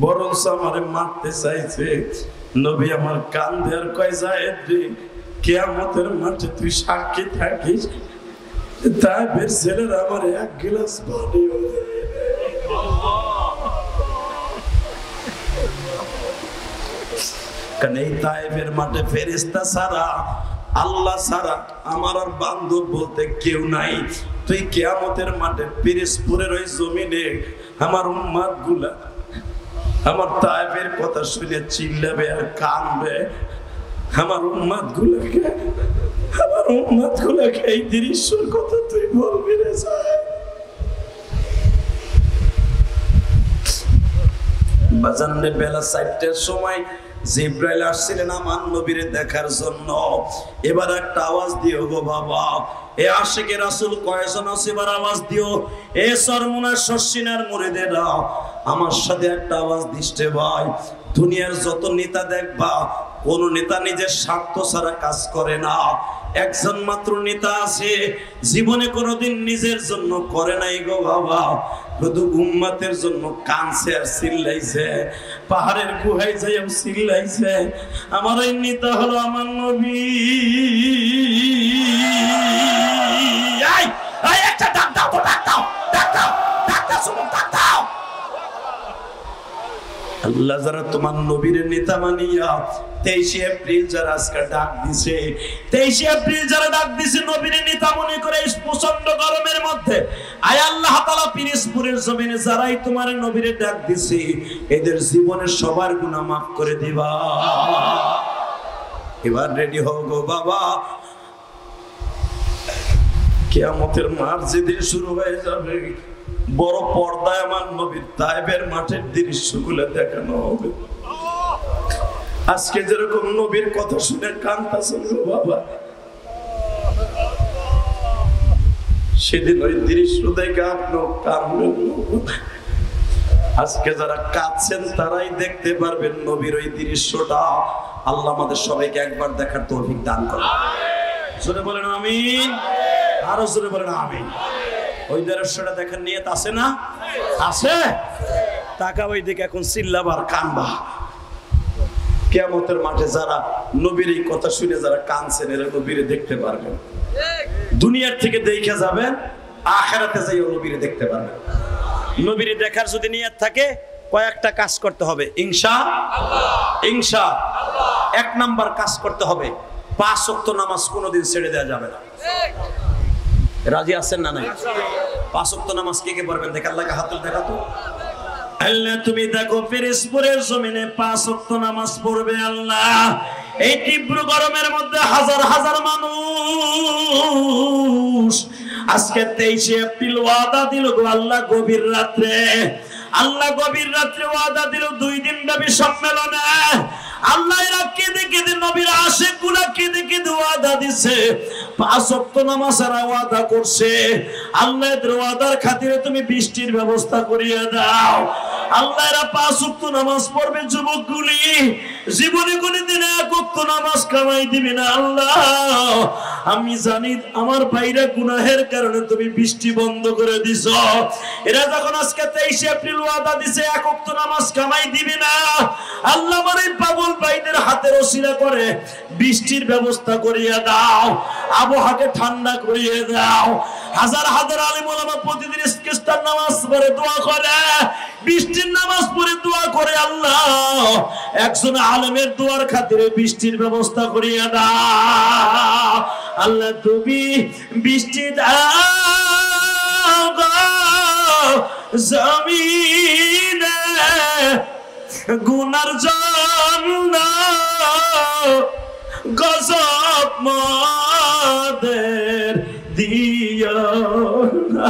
বরঞ্চ আমারে মারতে চাইছে। নবী আমার কান দেয়ার কয়, যায়েদ রে কিয়ামতের মাঠে তুই সাক্ষী থাকিস, তাইফের ছেলেরা আমার এক গ্লাস পানি কারণ এই তাইফের মাঠে ফেরেশতা ছাড়া, আল্লাহ ছাড়া আমার আর বান্ধব বলতে কেউ নাই। তুই কিয়ামতের মাঠে পিরোজপুরের ওই জমিনে আমার উম্মত গুলা আমার তাইফের কথা শুনে চিল্লাবে আর কাঁদবে। আমার উম্মত গুলাকে এই দৃশ্যের কথা তুই বলবি রে বাজানে। বেলা 4টার সময় জিব্রাইল আসছিলেন আমার নবীরে দেখার জন্য। এবার একটা আওয়াজ দিও গো বাবা, এ আশিকে রাসূল কয়জন আছে? এবার আওয়াজ দিও। এ সরমুনার শর্ষিনার মুরিদেরা, আমার সাথে একটা আওয়াজ দিতে ভাই। দুনিয়ার যত নেতা দেখবা, কোন নেতা নিজের স্বার্থ ছাড়া কাজ করে না। একজন মাত্র নেতা আছে জীবনে কোনোদিন নিজের জন্য করে নাই গো বাবা, শুধু উম্মতের জন্য কাঁদছে আর চিল্লাইছে, পাহাড়ের গুহায় যাইও চিল্লাইছে। আমার এই নেতা হলো আমার নবী। একটা ডাক দাও তো, ডাক দাও, ডাক দাও, ডাক দাও, শুনো, ডাক দাও। আল্লাহ যারা তোমার নবীর নেতা মানিয়া 23 এপ্রিল যারা আজকে ডাক দিছে, 23 এপ্রিল যারা ডাক দিছে নবীর নেতা মনে করে এই প্রচন্ড গরমের মধ্যে, আয় আল্লাহ তাআলা পিরোজপুরের জমিনে যারাই তোমার নবীর ডাক দিছে, এদের জীবনের সবার গুনাহ মাফ করে দিবা। এবার রেডি হও গো বাবা, কিয়ামতের মাঠ যেদিন শুরু হয়ে যাবে, বড় পর্দায় আমার নবীর তাইফের মাঠের দৃশ্যগুলো দেখানো হবে। আজকে যেরকম নবীর কথা শুনে কাঁদতাছেন গো বাবা, সেদিন ওই দৃশ্য দেখে আপনিও কাঁদবেন। আজকে যারা কাঁদছেন তারাই দেখতে পারবেন নবীর ওই দৃশ্যটা। আল্লাহ আমাদের সবাইকে একবার দেখার তৌফিক দান করুন। জোরে বলেন আমিন, আরো জোরে বলেন আমিন। ওই দৃশ্যটা দেখার নিয়ত আছে না? আছে? টাকা ওই দিকে এখন চিল্লাবার কানবা। কিয়ামতের মাঠে যারা নবীর এই কথা শুনে যারা কাঁদছেন, এরা নবীরে দেখতে পারবেন। দুনিয়ার থেকে দেখে যাবেন, আখিরাতে যাইও নবীরে দেখতে পারবেন। নবীরে দেখার যদি নিয়ত থাকে, কয়েকটা কাজ করতে হবে ইনশাআল্লাহ। ইনশাআল্লাহ 1 নাম্বার কাজ করতে হবে, 5 ওয়াক্ত নামাজ কোনোদিন ছেড়ে দেওয়া যাবে না। রাজি আছেন না? নাই? 5 ওয়াক্ত নামাজ কে কে পড়বেন? দেখে আল্লাহকে হাত তুলে দেখাতো। আল্লাহ তুমি দেখো পিরোজপুরের জমিনে 5 ওয়াক্ত নামাজ পড়বে আল্লাহ। এই তীব্র গরমের মধ্যে হাজার হাজার মানুষ আজকে 23 এপ্রিল ওয়াদা দিল গো আল্লাহ গভীর রাত্রে। আল্লাহ গভীর রাত্রে ওয়াদা দিল 2 দিন ব্যাপী সম্মেলনে। আল্লাহ এরা কেঁদে কেঁদে নবীর আশিকগুলা কেঁদে কেঁদে ওয়াদা দিছে, 5 ওয়াক্ত নামাজের ওয়াদা করছে, আল্লাহর ওয়াদার খাতিরে তুমি বৃষ্টির ব্যবস্থা করিয়ে দাও। আল্লাহরা 5 ওয়াক্ত নামাজ পড়বে যুবকগুলি, জীবনে কোনদিন 1 ওয়াক্ত নামাজ কামাই দিবে না আল্লাহ। আমি জানি আমার ভাইরা গুনাহের কারণে তুমি বৃষ্টি বন্ধ করে দিছো। এরা যখন আজকে 23 এপ্রিল ওয়াদা দিছে 1 ওয়াক্ত নামাজ কামাই দিবে না, আল্লাহ আমার এই পাগল ভাইদের হাতের ওসিলা করে বৃষ্টির ব্যবস্থা করিয়ে দাও, আবহাওয়াকে ঠান্ডা করিয়ে দাও। হাজার হাজার আলেম ওলামা প্রতিদিন ইস্তিগফার নামাজ পড়ে দোয়া করে, বৃষ্টির নামাজ পড়ে দোয়া করে। আল্লাহ একজন আলেমের দোয়ার খাতিরে বৃষ্টির ব্যবস্থা করিয়ে দাও। আল্লাহ তুমি বৃষ্টি দাও জমিনে গুনার জন্য, গজব মাদের দিও না।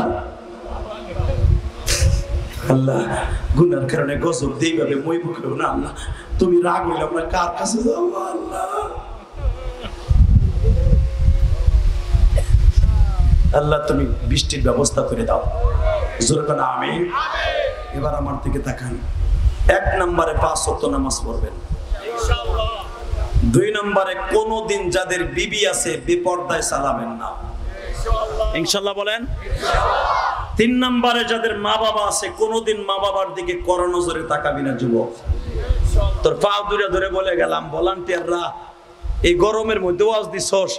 আল্লাহ গুনার কারণে গজব দিইভাবে মই বুকেও না আল্লাহ, তুমি রাগ হইলে আমরা কার কাছে যাবো আল্লাহ? আল্লাহ তুমি বৃষ্টির ব্যবস্থা করে দাও। জোরে বলেন আমিন। এবার আমার দিকে তাকান। 1 নম্বরে 5 ওয়াক্ত নামাজ পড়বেন ইনশাআল্লাহ। 2 নম্বরে কোনদিন যাদের বিবি আছে বেপরদায় চালাবেন না ইনশাআল্লাহ। ইনশাআল্লাহ বলেন ইনশাআল্লাহ। 3 নম্বরে যাদের মা বাবা আছে কোনদিন মা বাবার দিকে করনজরে তাকাবি না যুবক। তোর পা ধরে ধরে বলে গেলাম ভলান্টিয়াররা, এই গরমের মধ্যে ওয়াজ দিছস,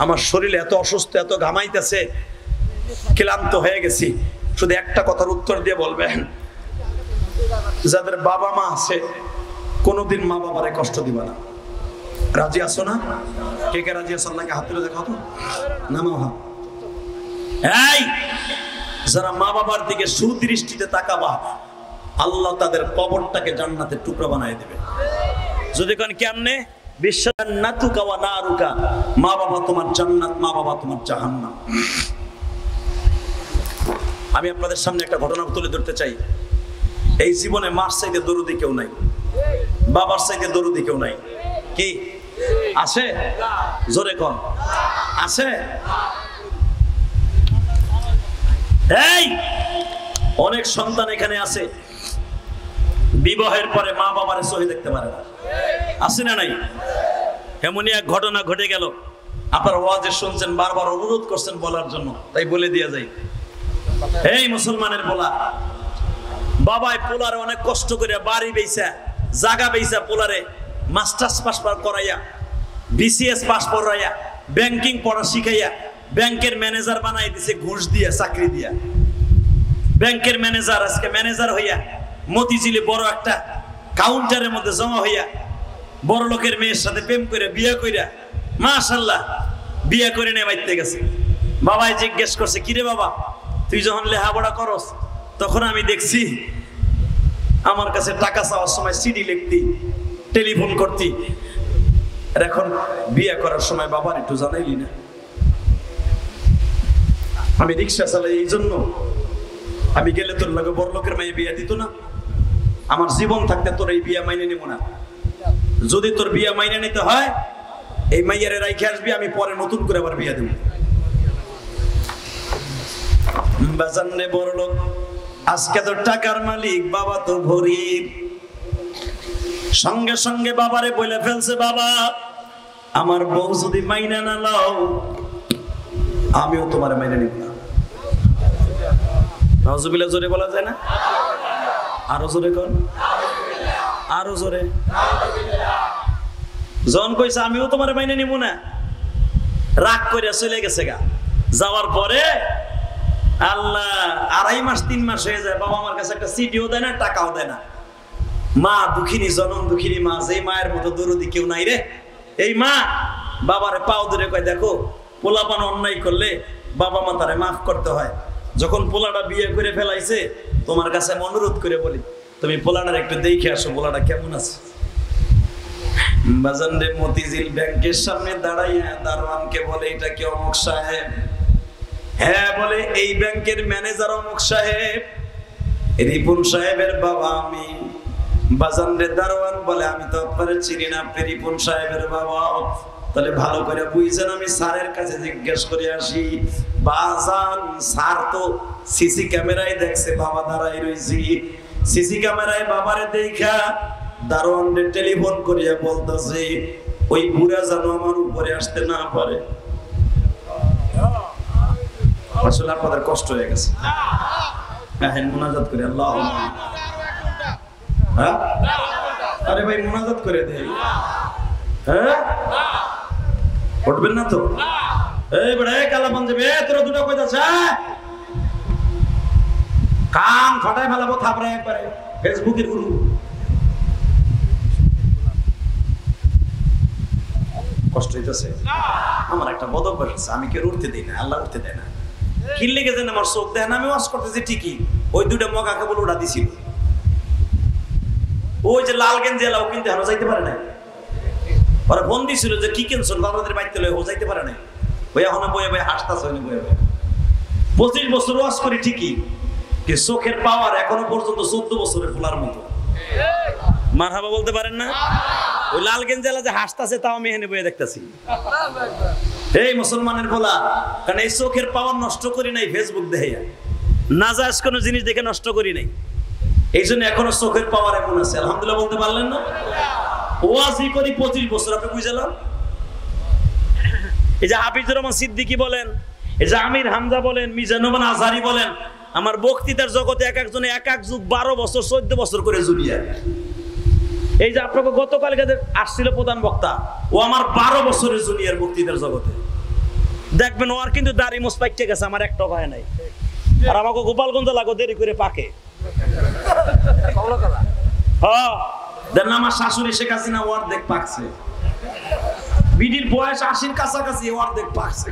আমার শরীরে এত অসুস্থ, এত ঘামাইতেছে, ক্লান্ত হয়ে গেছি, শুধু একটা কথার উত্তর দিয়ে বলবেন, যাদের বাবা মা আছে কোনদিন মা বাবারে কষ্ট দিবা না। রাজি আছো না? কে কে রাজি আছো? আল্লাহকে হাত তুলে দেখাও তো, নামাও হাত। এই যারা মা বাবার দিকে সুদৃষ্টিতে তাকাবা, আল্লাহ তাদের কবরটাকে জান্নাতের টুকরা বানায় দেবে। যদি কোন কেমনে বিশ্বনাতুকা ওয়া নারুকা, মা বাবা তোমার জান্নাত, মা বাবা তোমার জাহান্নাম। আমি আপনাদের সামনে একটা ঘটনা তুলে ধরতে চাই। এই জীবনে মার চাইতে দরদি কেউ নাই, বাবার চাইতে দরদি কেউ নাই। কি আছে? জোরে কোন আছে? এই অনেক সন্তান এখানে আছে বিবাহের পরে মা বাবার সহি দেখতে পারে না, আছে না নাই? এমনই এক ঘটনা ঘটে গেল, আপনারা ওয়াজে শুনছেন, বারবার অনুরোধ করছেন বলার জন্য, তাই বলে দিয়া যাই। এই মুসলমানের বলা, বাবাই পোলারে অনেক কষ্ট করে বাড়ি বেচা, জায়গা বেচা, পোলারে মাস্টার্স পাস করাইয়া, বিসিএস পাস করাইয়া, ব্যাংকিং পড়া শিখাইয়া, ব্যাংকের ম্যানেজার বানাই দিছে ঘুষ দিয়া, চাকরি দিয়া। ব্যাংকের ম্যানেজার আজকে ম্যানেজার হইয়া মতিঝিলে বড় একটা কাউন্টারের মধ্যে জমা হইয়া বড় লোকের মেয়ের সাথে প্রেম করে বিয়ে কইরা মাশাআল্লাহ বিয়ে করে নিয়ে বাইতে গেছে। বাবাই জিজ্ঞেস করছে, কিরে বাবা তুই যখন লেখাপড়া করস তখন আমি দেখছি আমার কাছে টাকা চাওয়ার সময় সিডি লিখতি, টেলিফোন করতি, আর এখন বিয়ে করার সময় বাবার একটু জানাইলি না? আমি রিক্সা চালাই, এই জন্য আমি গেলে তোর লাগে বড় লোকের মেয়ে বিয়ে দিত না। আমার জীবন থাকতে তোর এই বিয়ে মাইনে নেব না। যদি তোর বিয়ে মাইনে নিতে হয় এই মাইয়ারে রাইখে আসবি, আমি পরে নতুন করে আবার বিয়ে দেব। বাজান রে বড় লোক, আজকে তো টাকার মালিক, বাবা তো গরিব। সঙ্গে সঙ্গে বাবারে বলে ফেলছে, বাবা আমার বউ যদি মাইনা না লও আমিও তোমার মাইনে নিব না। নাউজুবিল্লাহ জোরে বলা যায় না? আরো জোরে কোন, আরো জোরে। জন কইছে আমিও তোমার মাইনে নিব না, রাগ করে চলে গেছে গা। যাওয়ার পরে আল্লাহ 2.5 মাস 3 মাস হয়ে যায়, বাবা আমার কাছে একটা সিডিও দেয় না, টাকাও দেয় না। মা দুঃখিনী, জনম দুঃখিনী মা, যে মায়ের মতো দরদি কেউ নাই রে। এই মা বাবারে পাও ধরে কয়, দেখো পোলাপান অন্যায় করলে বাবা মা তারে মাফ করতে হয়। যখন পোলাটা বিয়ে করে ফেলাইছে তোমার কাছে আমি অনুরোধ করে বলি, তুমি পোলাটার একটু দেখে আসো, পোলাটা কেমন আছে। বাজান রে মতিঝিল ব্যাংকের সামনে দাঁড়াইয়া দারোয়ানকে বলে, এটা কি অমুক সাহেব? হ্যাঁ বলে, এই ব্যাংকের ম্যানেজার অমুক সাহেব, রিপুন সাহেবের বাবা আমি। বাজান রে দারোয়ান বলে, আমি তো আপনারে চিনি না, আপনি রিপুন সাহেবের বাবা? তাহলে ভালো করে বুঝছেন, আমি স্যারের কাছে জিজ্ঞেস করে আসি। বাজান স্যার তো সিসি ক্যামেরায় দেখছে বাবা দাঁড়াই রয়েছি, সিসি ক্যামেরায় বাবারে দেখা দারোয়ানরে টেলিফোন করিয়া বলতেছে ওই বুড়া যেন আমার উপরে আসতে না পারে। আসলে আপনাদের কষ্ট হয়ে গেছে। হ্যাঁ মুনাজাত করে আল্লাহ, হ্যাঁ আরে ভাই মুনাজাত করে দে। হ্যাঁ উঠবেন না তো? এই বড় কালা পাঞ্জাবি তোরা দুটো কই যাচ্ছে? কান ফাটাই ফেলাবো থাপড়ে একবারে। ফেসবুকের গুরু কষ্ট হইতেছে। আমার একটা বদ অভ্যাস আছে, আমি কেউ উঠতে দিই না, আল্লাহ উঠতে দেয় না। কি লেগে যেন আমার চোখ দেয় না, আমি ওয়াশ করতেছি ঠিকই, ওই দুইটা মগা কেবল ওটা দিছিল। ওই যে লাল গেঞ্জি এলাও কিন্তু হানো যাইতে পারে না। ওরা ফোন দিছিল যে কি কিনছেন বাবাদের বাড়িতে লয়ে, ও যাইতে পারে না। ওই এখন বয়ে বয়ে হাসতাছে, ওই বয়ে বয়ে 25 বছর ওয়াশ করি ঠিকই, কি চোখের পাওয়ার এখনো পর্যন্ত 14 বছরের ফুলার মতো। মারহাবা বলতে পারেন না? ওই লাল গেঞ্জেলা যে হাসতাছে তাও আমি এখানে বয়ে দেখতেছি। এই মুসলমানের বলা, কারণ এই চোখের পাওয়ার নষ্ট করি নাই ফেসবুক দেখে, নাজায়েজ কোনো জিনিস দেখে নষ্ট করি নাই, এই জন্য এখনো চোখের পাওয়ার এমন আছে। আলহামদুলিল্লাহ বলতে পারলেন না? ওয়াজি করি 25 বছর, আপনি বুঝলাম। এই যে হাফিজুর রহমান সিদ্দিকী বলেন, এই যে আমির হামজা বলেন, মিজানুর আজহারি বলেন, আমার বক্তৃতার জগতে এক একজনে এক এক যুগ 12 বছর 14 বছর করে জুড়িয়া। এই যে আপনাকে গতকালকে আসছিল প্রধান বক্তা, ও আমার 12 বছরের জুনিয়র বক্তৃতার জগতে। দেখবেন ওর কিন্তু দাড়ি মোছ পাইকে গেছে, আমার একটা হয় নাই। আর আমাকে গোপালগঞ্জ লাগো দেরি করে পাকে। হ্যাঁ দেন আমার শাশুড়ি শেখ হাসিনা অর্ধেক পাকছে, বিডির বয়স 80-র কাছাকাছি, অর্ধেক পাকছে।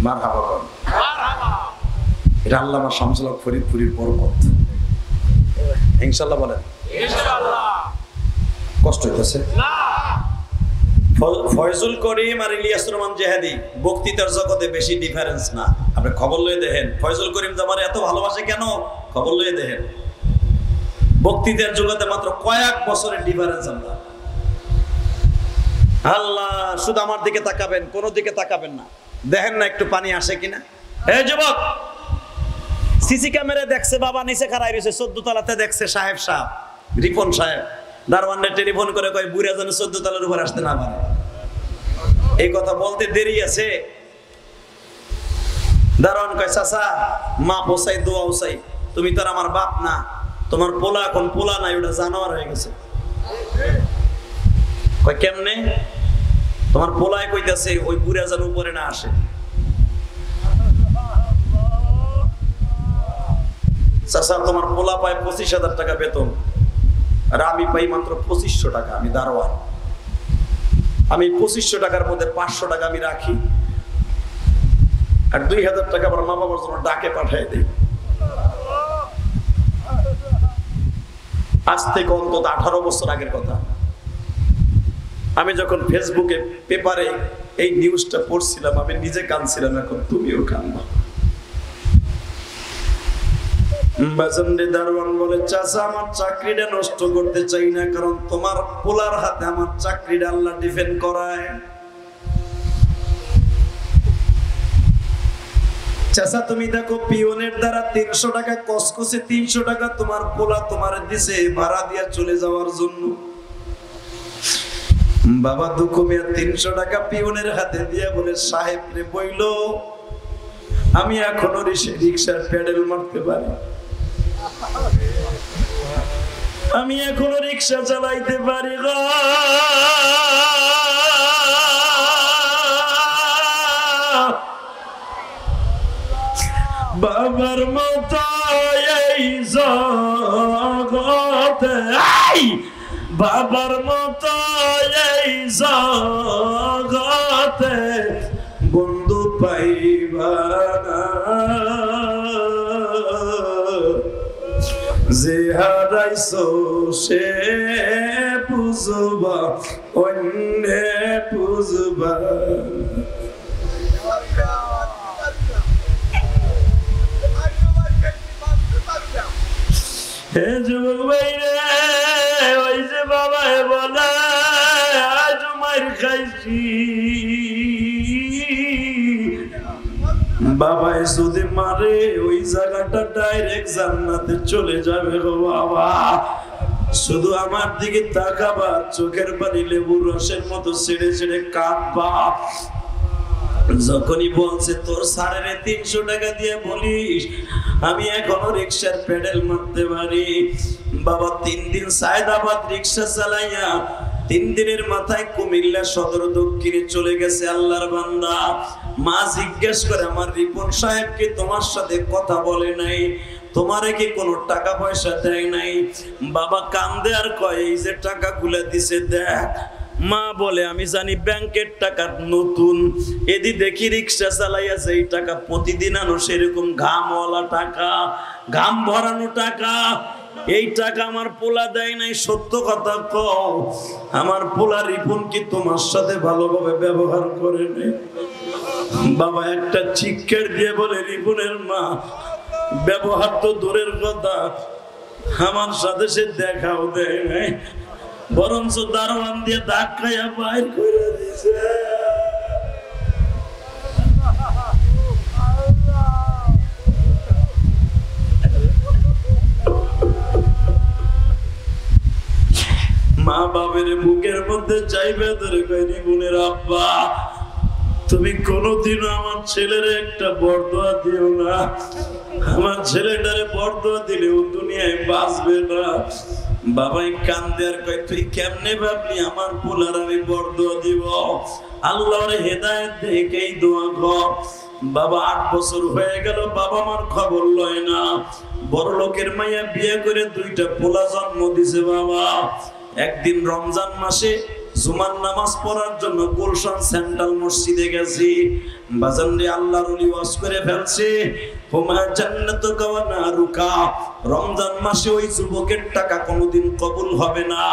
মারহাবা বলেন। এটা আল্লামা শামসুল হক ফরিদপুরীর বরকত। ইনশাআল্লাহ বলেন। ইনশাআল্লাহ। কষ্ট হইতেছে না? ফয়জুল করিম আর ইলিয়াস রহমান জেহাদি বক্তৃতার জগতে বেশি ডিফারেন্স না। আপনি খবর লয়ে দেখেন, ফয়জুল করিম জামার এত ভালোবাসে কেন, খবর লয়ে দেখেন। বক্তৃতার জগতে মাত্র কয়েক বছরের ডিফারেন্স। আমরা আল্লাহ শুধু আমার দিকে তাকাবেন, কোন দিকে তাকাবেন না। দেখেন না একটু পানি আসে কিনা। এই যুবক, সিসি ক্যামেরায় দেখছে বাবা নিচে খাড়াই রয়েছে, 14 তলাতে দেখছে সাহেব রিপন সাহেব, দারোয়ানরে টেলিফোন করে কয় বুড়া যেন 14 তলার উপর আসতে না পারে। এই কথা বলতে দেরি আছে। দারোয়ান কয় চাচা মা পোসাই দোয়া ওসাই, তুমি তো আমার বাপ না, তোমার পোলা এখন পোলা নাই, ওটা জানোয়ার হয়ে গেছে। কয় কেমনে? তোমার পোলায় কইতাছে ওই বুড়া যেন উপরে না আসে। চাচা তোমার পোলা পায় 25,000 টাকা বেতন, আর আমি পাই মাত্র 2500 টাকা। আমি দারোয়ান, আমি 2500 টাকার মধ্যে 500 টাকা আমি রাখি, আর 2000 টাকা আমার মা বাবার জন্য ডাকে পাঠিয়ে দিই। আজ থেকে অন্তত 18 বছর আগের কথা। আমি যখন ফেসবুকে পেপারে এই নিউজটা পড়ছিলাম, আমি নিজে কাঁদছিলাম, এখন তুমিও কাঁদবা। দারোয়ান বলে চাচা আমার চাকরিটা নষ্ট করতে চাই না, কারণ তোমার পোলার হাতে আমার চাকরিটা আল্লাহ ডিফেন্ড করায়। চাচা তুমি দেখো পিওনের দ্বারা 300 টাকা কসকসে 300 টাকা তোমার পোলা তোমার দিছে ভাড়া দিয়া চলে যাওয়ার জন্য। বাবা দুঃখ মিয়া 300 টাকা পিওনের হাতে দিয়া বলে সাহেব রে বইল আমি এখনো রিক্সার প্যাডেল মারতে পারি, আমি এখনো রিক্সা চালাইতে পারি গো। বাবার মতো এই জগতে, বাবার মতো এই জগতে বন্ধু পাইবা না, যে হারাইছো সে বুঝবা অন্যে বুঝবা। হে যুবক ভাই রে, ওই যে বাবা বলে মায়ের খাইছি বাবাই যদি মারে ওই জায়গাটা ডাইরেক্ট জান্নাতে চলে যাবে গো বাবা। শুধু আমার দিকে তাকাবা, চোখের পানি লেবুর রসের মতো ছেড়ে ছেড়ে কাঁদবা। যখনই বলছে তোর সাড়ে 300 টাকা দিয়ে বলিস আমি এখনো রিক্সার পেডেল মারতে পারি। বাবা 3 দিন সায়দাবাদ রিক্সা চালাইয়া 3 দিনের মাথায় কুমিল্লা সদর দক্ষিণে চলে গেছে আল্লাহর বান্দা। মা জিজ্ঞেস করে আমার রিপন সাহেব কি তোমার সাথে কথা বলে নাই, তোমারে কি কোনো টাকা পয়সা দেয় নাই? বাবা কান্দে আর কয় এই যে টাকাগুলো দিছে দেখ। মা বলে আমি জানি ব্যাংকের টাকা নতুন, এদি দেখি রিক্সা চালাইয়াছে এই টাকা প্রতিদিন আনো, সেরকম ঘামওয়ালা টাকা, ঘাম ভরানো টাকা। এই টাকা আমার পোলা দেয় নাই, সত্য কথা কও আমার পোলা রিপন কি তোমার সাথে ভালোভাবে ব্যবহার করে নাই? বাবা একটা চিৎকার দিয়ে বলে রিপনের মা ব্যবহার তো দূরের কথা, আমার সাথে সে দেখাও দেয় নাই, বরঞ্চ দারোয়ান দিয়ে ধাক্কাইয়া বাইর করে দিছে। মা বাবের বুকের মধ্যে চাইবে ধরে কয়নি বোনের আব্বা তুমি কোনোদিনও আমার ছেলের একটা বরদোয়া দিও না, আমার ছেলেটারে বরদোয়া দিলেও দুনিয়ায় বাঁচবে না। বাবাই কান্দে আর কয় তুই কেমনে ভাবলি আমার পোলার আমি বরদোয়া দিব? আল্লাহর হেদায়েত দেখেই দোয়া কর। বাবা 8 বছর হয়ে গেল বাবা মার খবর লয় না। বড় লোকের মাইয়া বিয়ে করে 2টা পোলা জন্ম দিছে বাবা। একদিন রমজান মাসে জুমার নামাজ পড়ার জন্য গুলশান সেন্ট্রাল মসজিদে গেছি। বাজান রে আল্লাহর ওলি ওয়াজ করে ফেলছে হুমা জান্নাতুকা ওয়া নারুকা। রমজান মাসে ওই যুবকের টাকা কোনোদিন কবুল হবে না,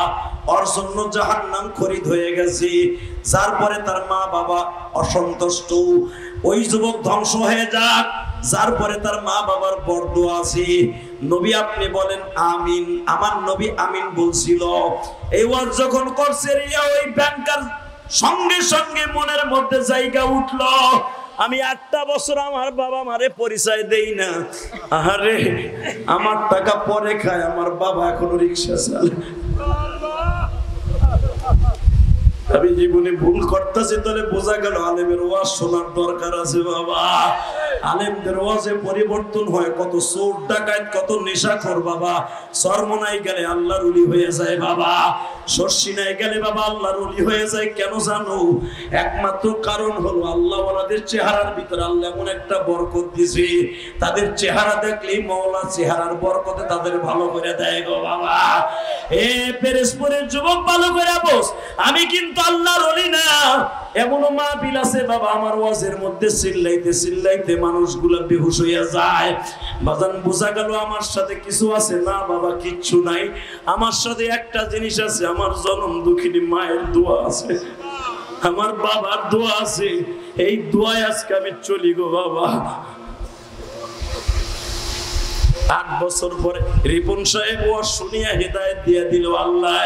ওর জন্য জাহান্নাম খরিদ হয়ে গেছে। যার পরে তার মা বাবা অসন্তুষ্ট, ওই যুবক ধ্বংস হয়ে যাক, যার পরে তার মা বাবার বরদোয়া আছে। নবী আপনি বলেন আমিন। আমার নবী আমিন বলছিল। এই ওয়াজ যখন করছে রিয়া ওই ব্যাংকার সঙ্গে সঙ্গে মনের মধ্যে জায়গা উঠলো আমি 8টা বছর আমার বাবা মারে পরিচয় দেই না। আরে আমার টাকা পরে খায়, আমার বাবা এখনো রিক্সা চালায়। আমি জীবনে ভুল করতেছি, তাহলে বোঝা গেল আলেমের ওয়াজ শোনার দরকার আছে বাবা। আলেমদের ওয়াজে পরিবর্তন হয়। কত চোর ডাকাত, কত নেশাখোর বাবা সরমনাই গেলে আল্লাহর ওলি হয়ে যায় বাবা, শর্ষিনাই গেলে বাবা আল্লাহর ওলি হয়ে যায়। কেন জানো? একমাত্র কারণ হলো আল্লাহ ওয়ালাদের চেহারার ভিতরে আল্লাহ এমন একটা বরকত দিয়েছে, তাদের চেহারা দেখলেই মওলা চেহারার বরকতে তাদের ভালো করে দেয় গো বাবা। এ পেরেশপুরের যুবক ভালো করে বস, আমি কিন্তু আল্লাহর ওলি না। এমনও মাহফিল আছে বাবা আমার ওয়াজের মধ্যে চিল্লাইতে চিল্লাইতে মানুষগুলো বেহুশ হইয়া যায়। বাজান বোঝা গেল আমার সাথে কিছু আছে না বাবা? কিচ্ছু নাই। আমার সাথে একটা জিনিস আছে, আমার জনম দুঃখিনী মায়ের দোয়া আছে, আমার বাবার দোয়া আছে। এই দোয়ায় আজকে আমি চলি গো বাবা। 8 বছর পরে রিপন সাহেব ওয়াজ শুনিয়া হেদায়েত দিয়া দিল আল্লাহ।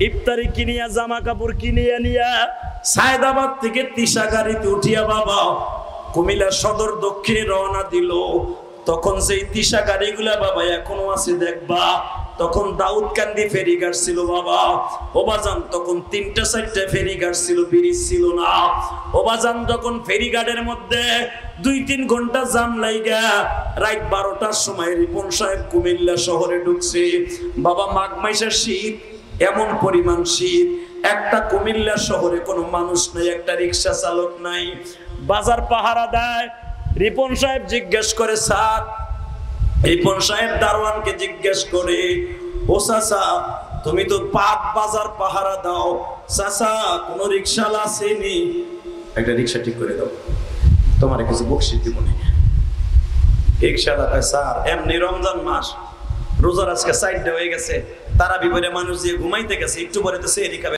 ইফতারি কিনিয়া জামা কাপড় কিনিয়া নিয়া সায়দাবাদ থেকে তিশা গাড়িতে উঠিয়া বাবা কুমিল্লা সদর দক্ষিণে রওনা দিল। তখন সেই তিশা গাড়িগুলা বাবা এখনো আছে দেখবা। তখন দাউদকান্দি ফেরিঘাট ছিল বাবা। ওবাজান তখন 3টা 4টা ফেরিঘাট ছিল, ব্রিজ ছিল না। ওবাজান তখন ফেরিঘাটের মধ্যে 2-3 ঘন্টা জাম লাইগা রাত 12টার সময় রিপন সাহেব কুমিল্লা শহরে ঢুকছে বাবা। মাঘ মাসের শীত, এমন পরিমাণ শীত, একটা কুমিল্লা শহরে কোনো মানুষ নাই, একটা রিক্সা চালক নাই। বাজার পাহারা দেয়। রিপন সাহেব জিজ্ঞেস করে স্যার, রিপন সাহেব দারোয়ানকে জিজ্ঞেস করে ও চাচা তুমি তো বাজার পাহারা দাও, চাচা কোন রিক্সাওয়ালা আসেনি? একটা রিক্সা ঠিক করে দাও, তোমার কিছু বকশিশ দিব না। রিক্সাওয়ালা কয় স্যার এমনি রমজান মাস, রোজার আজকে 4টা হয়ে গেছে, তারা বিপরে মানুষ দিয়ে ঘুমাইতে গেছে, একটু পরে তো সেহরি খাবে।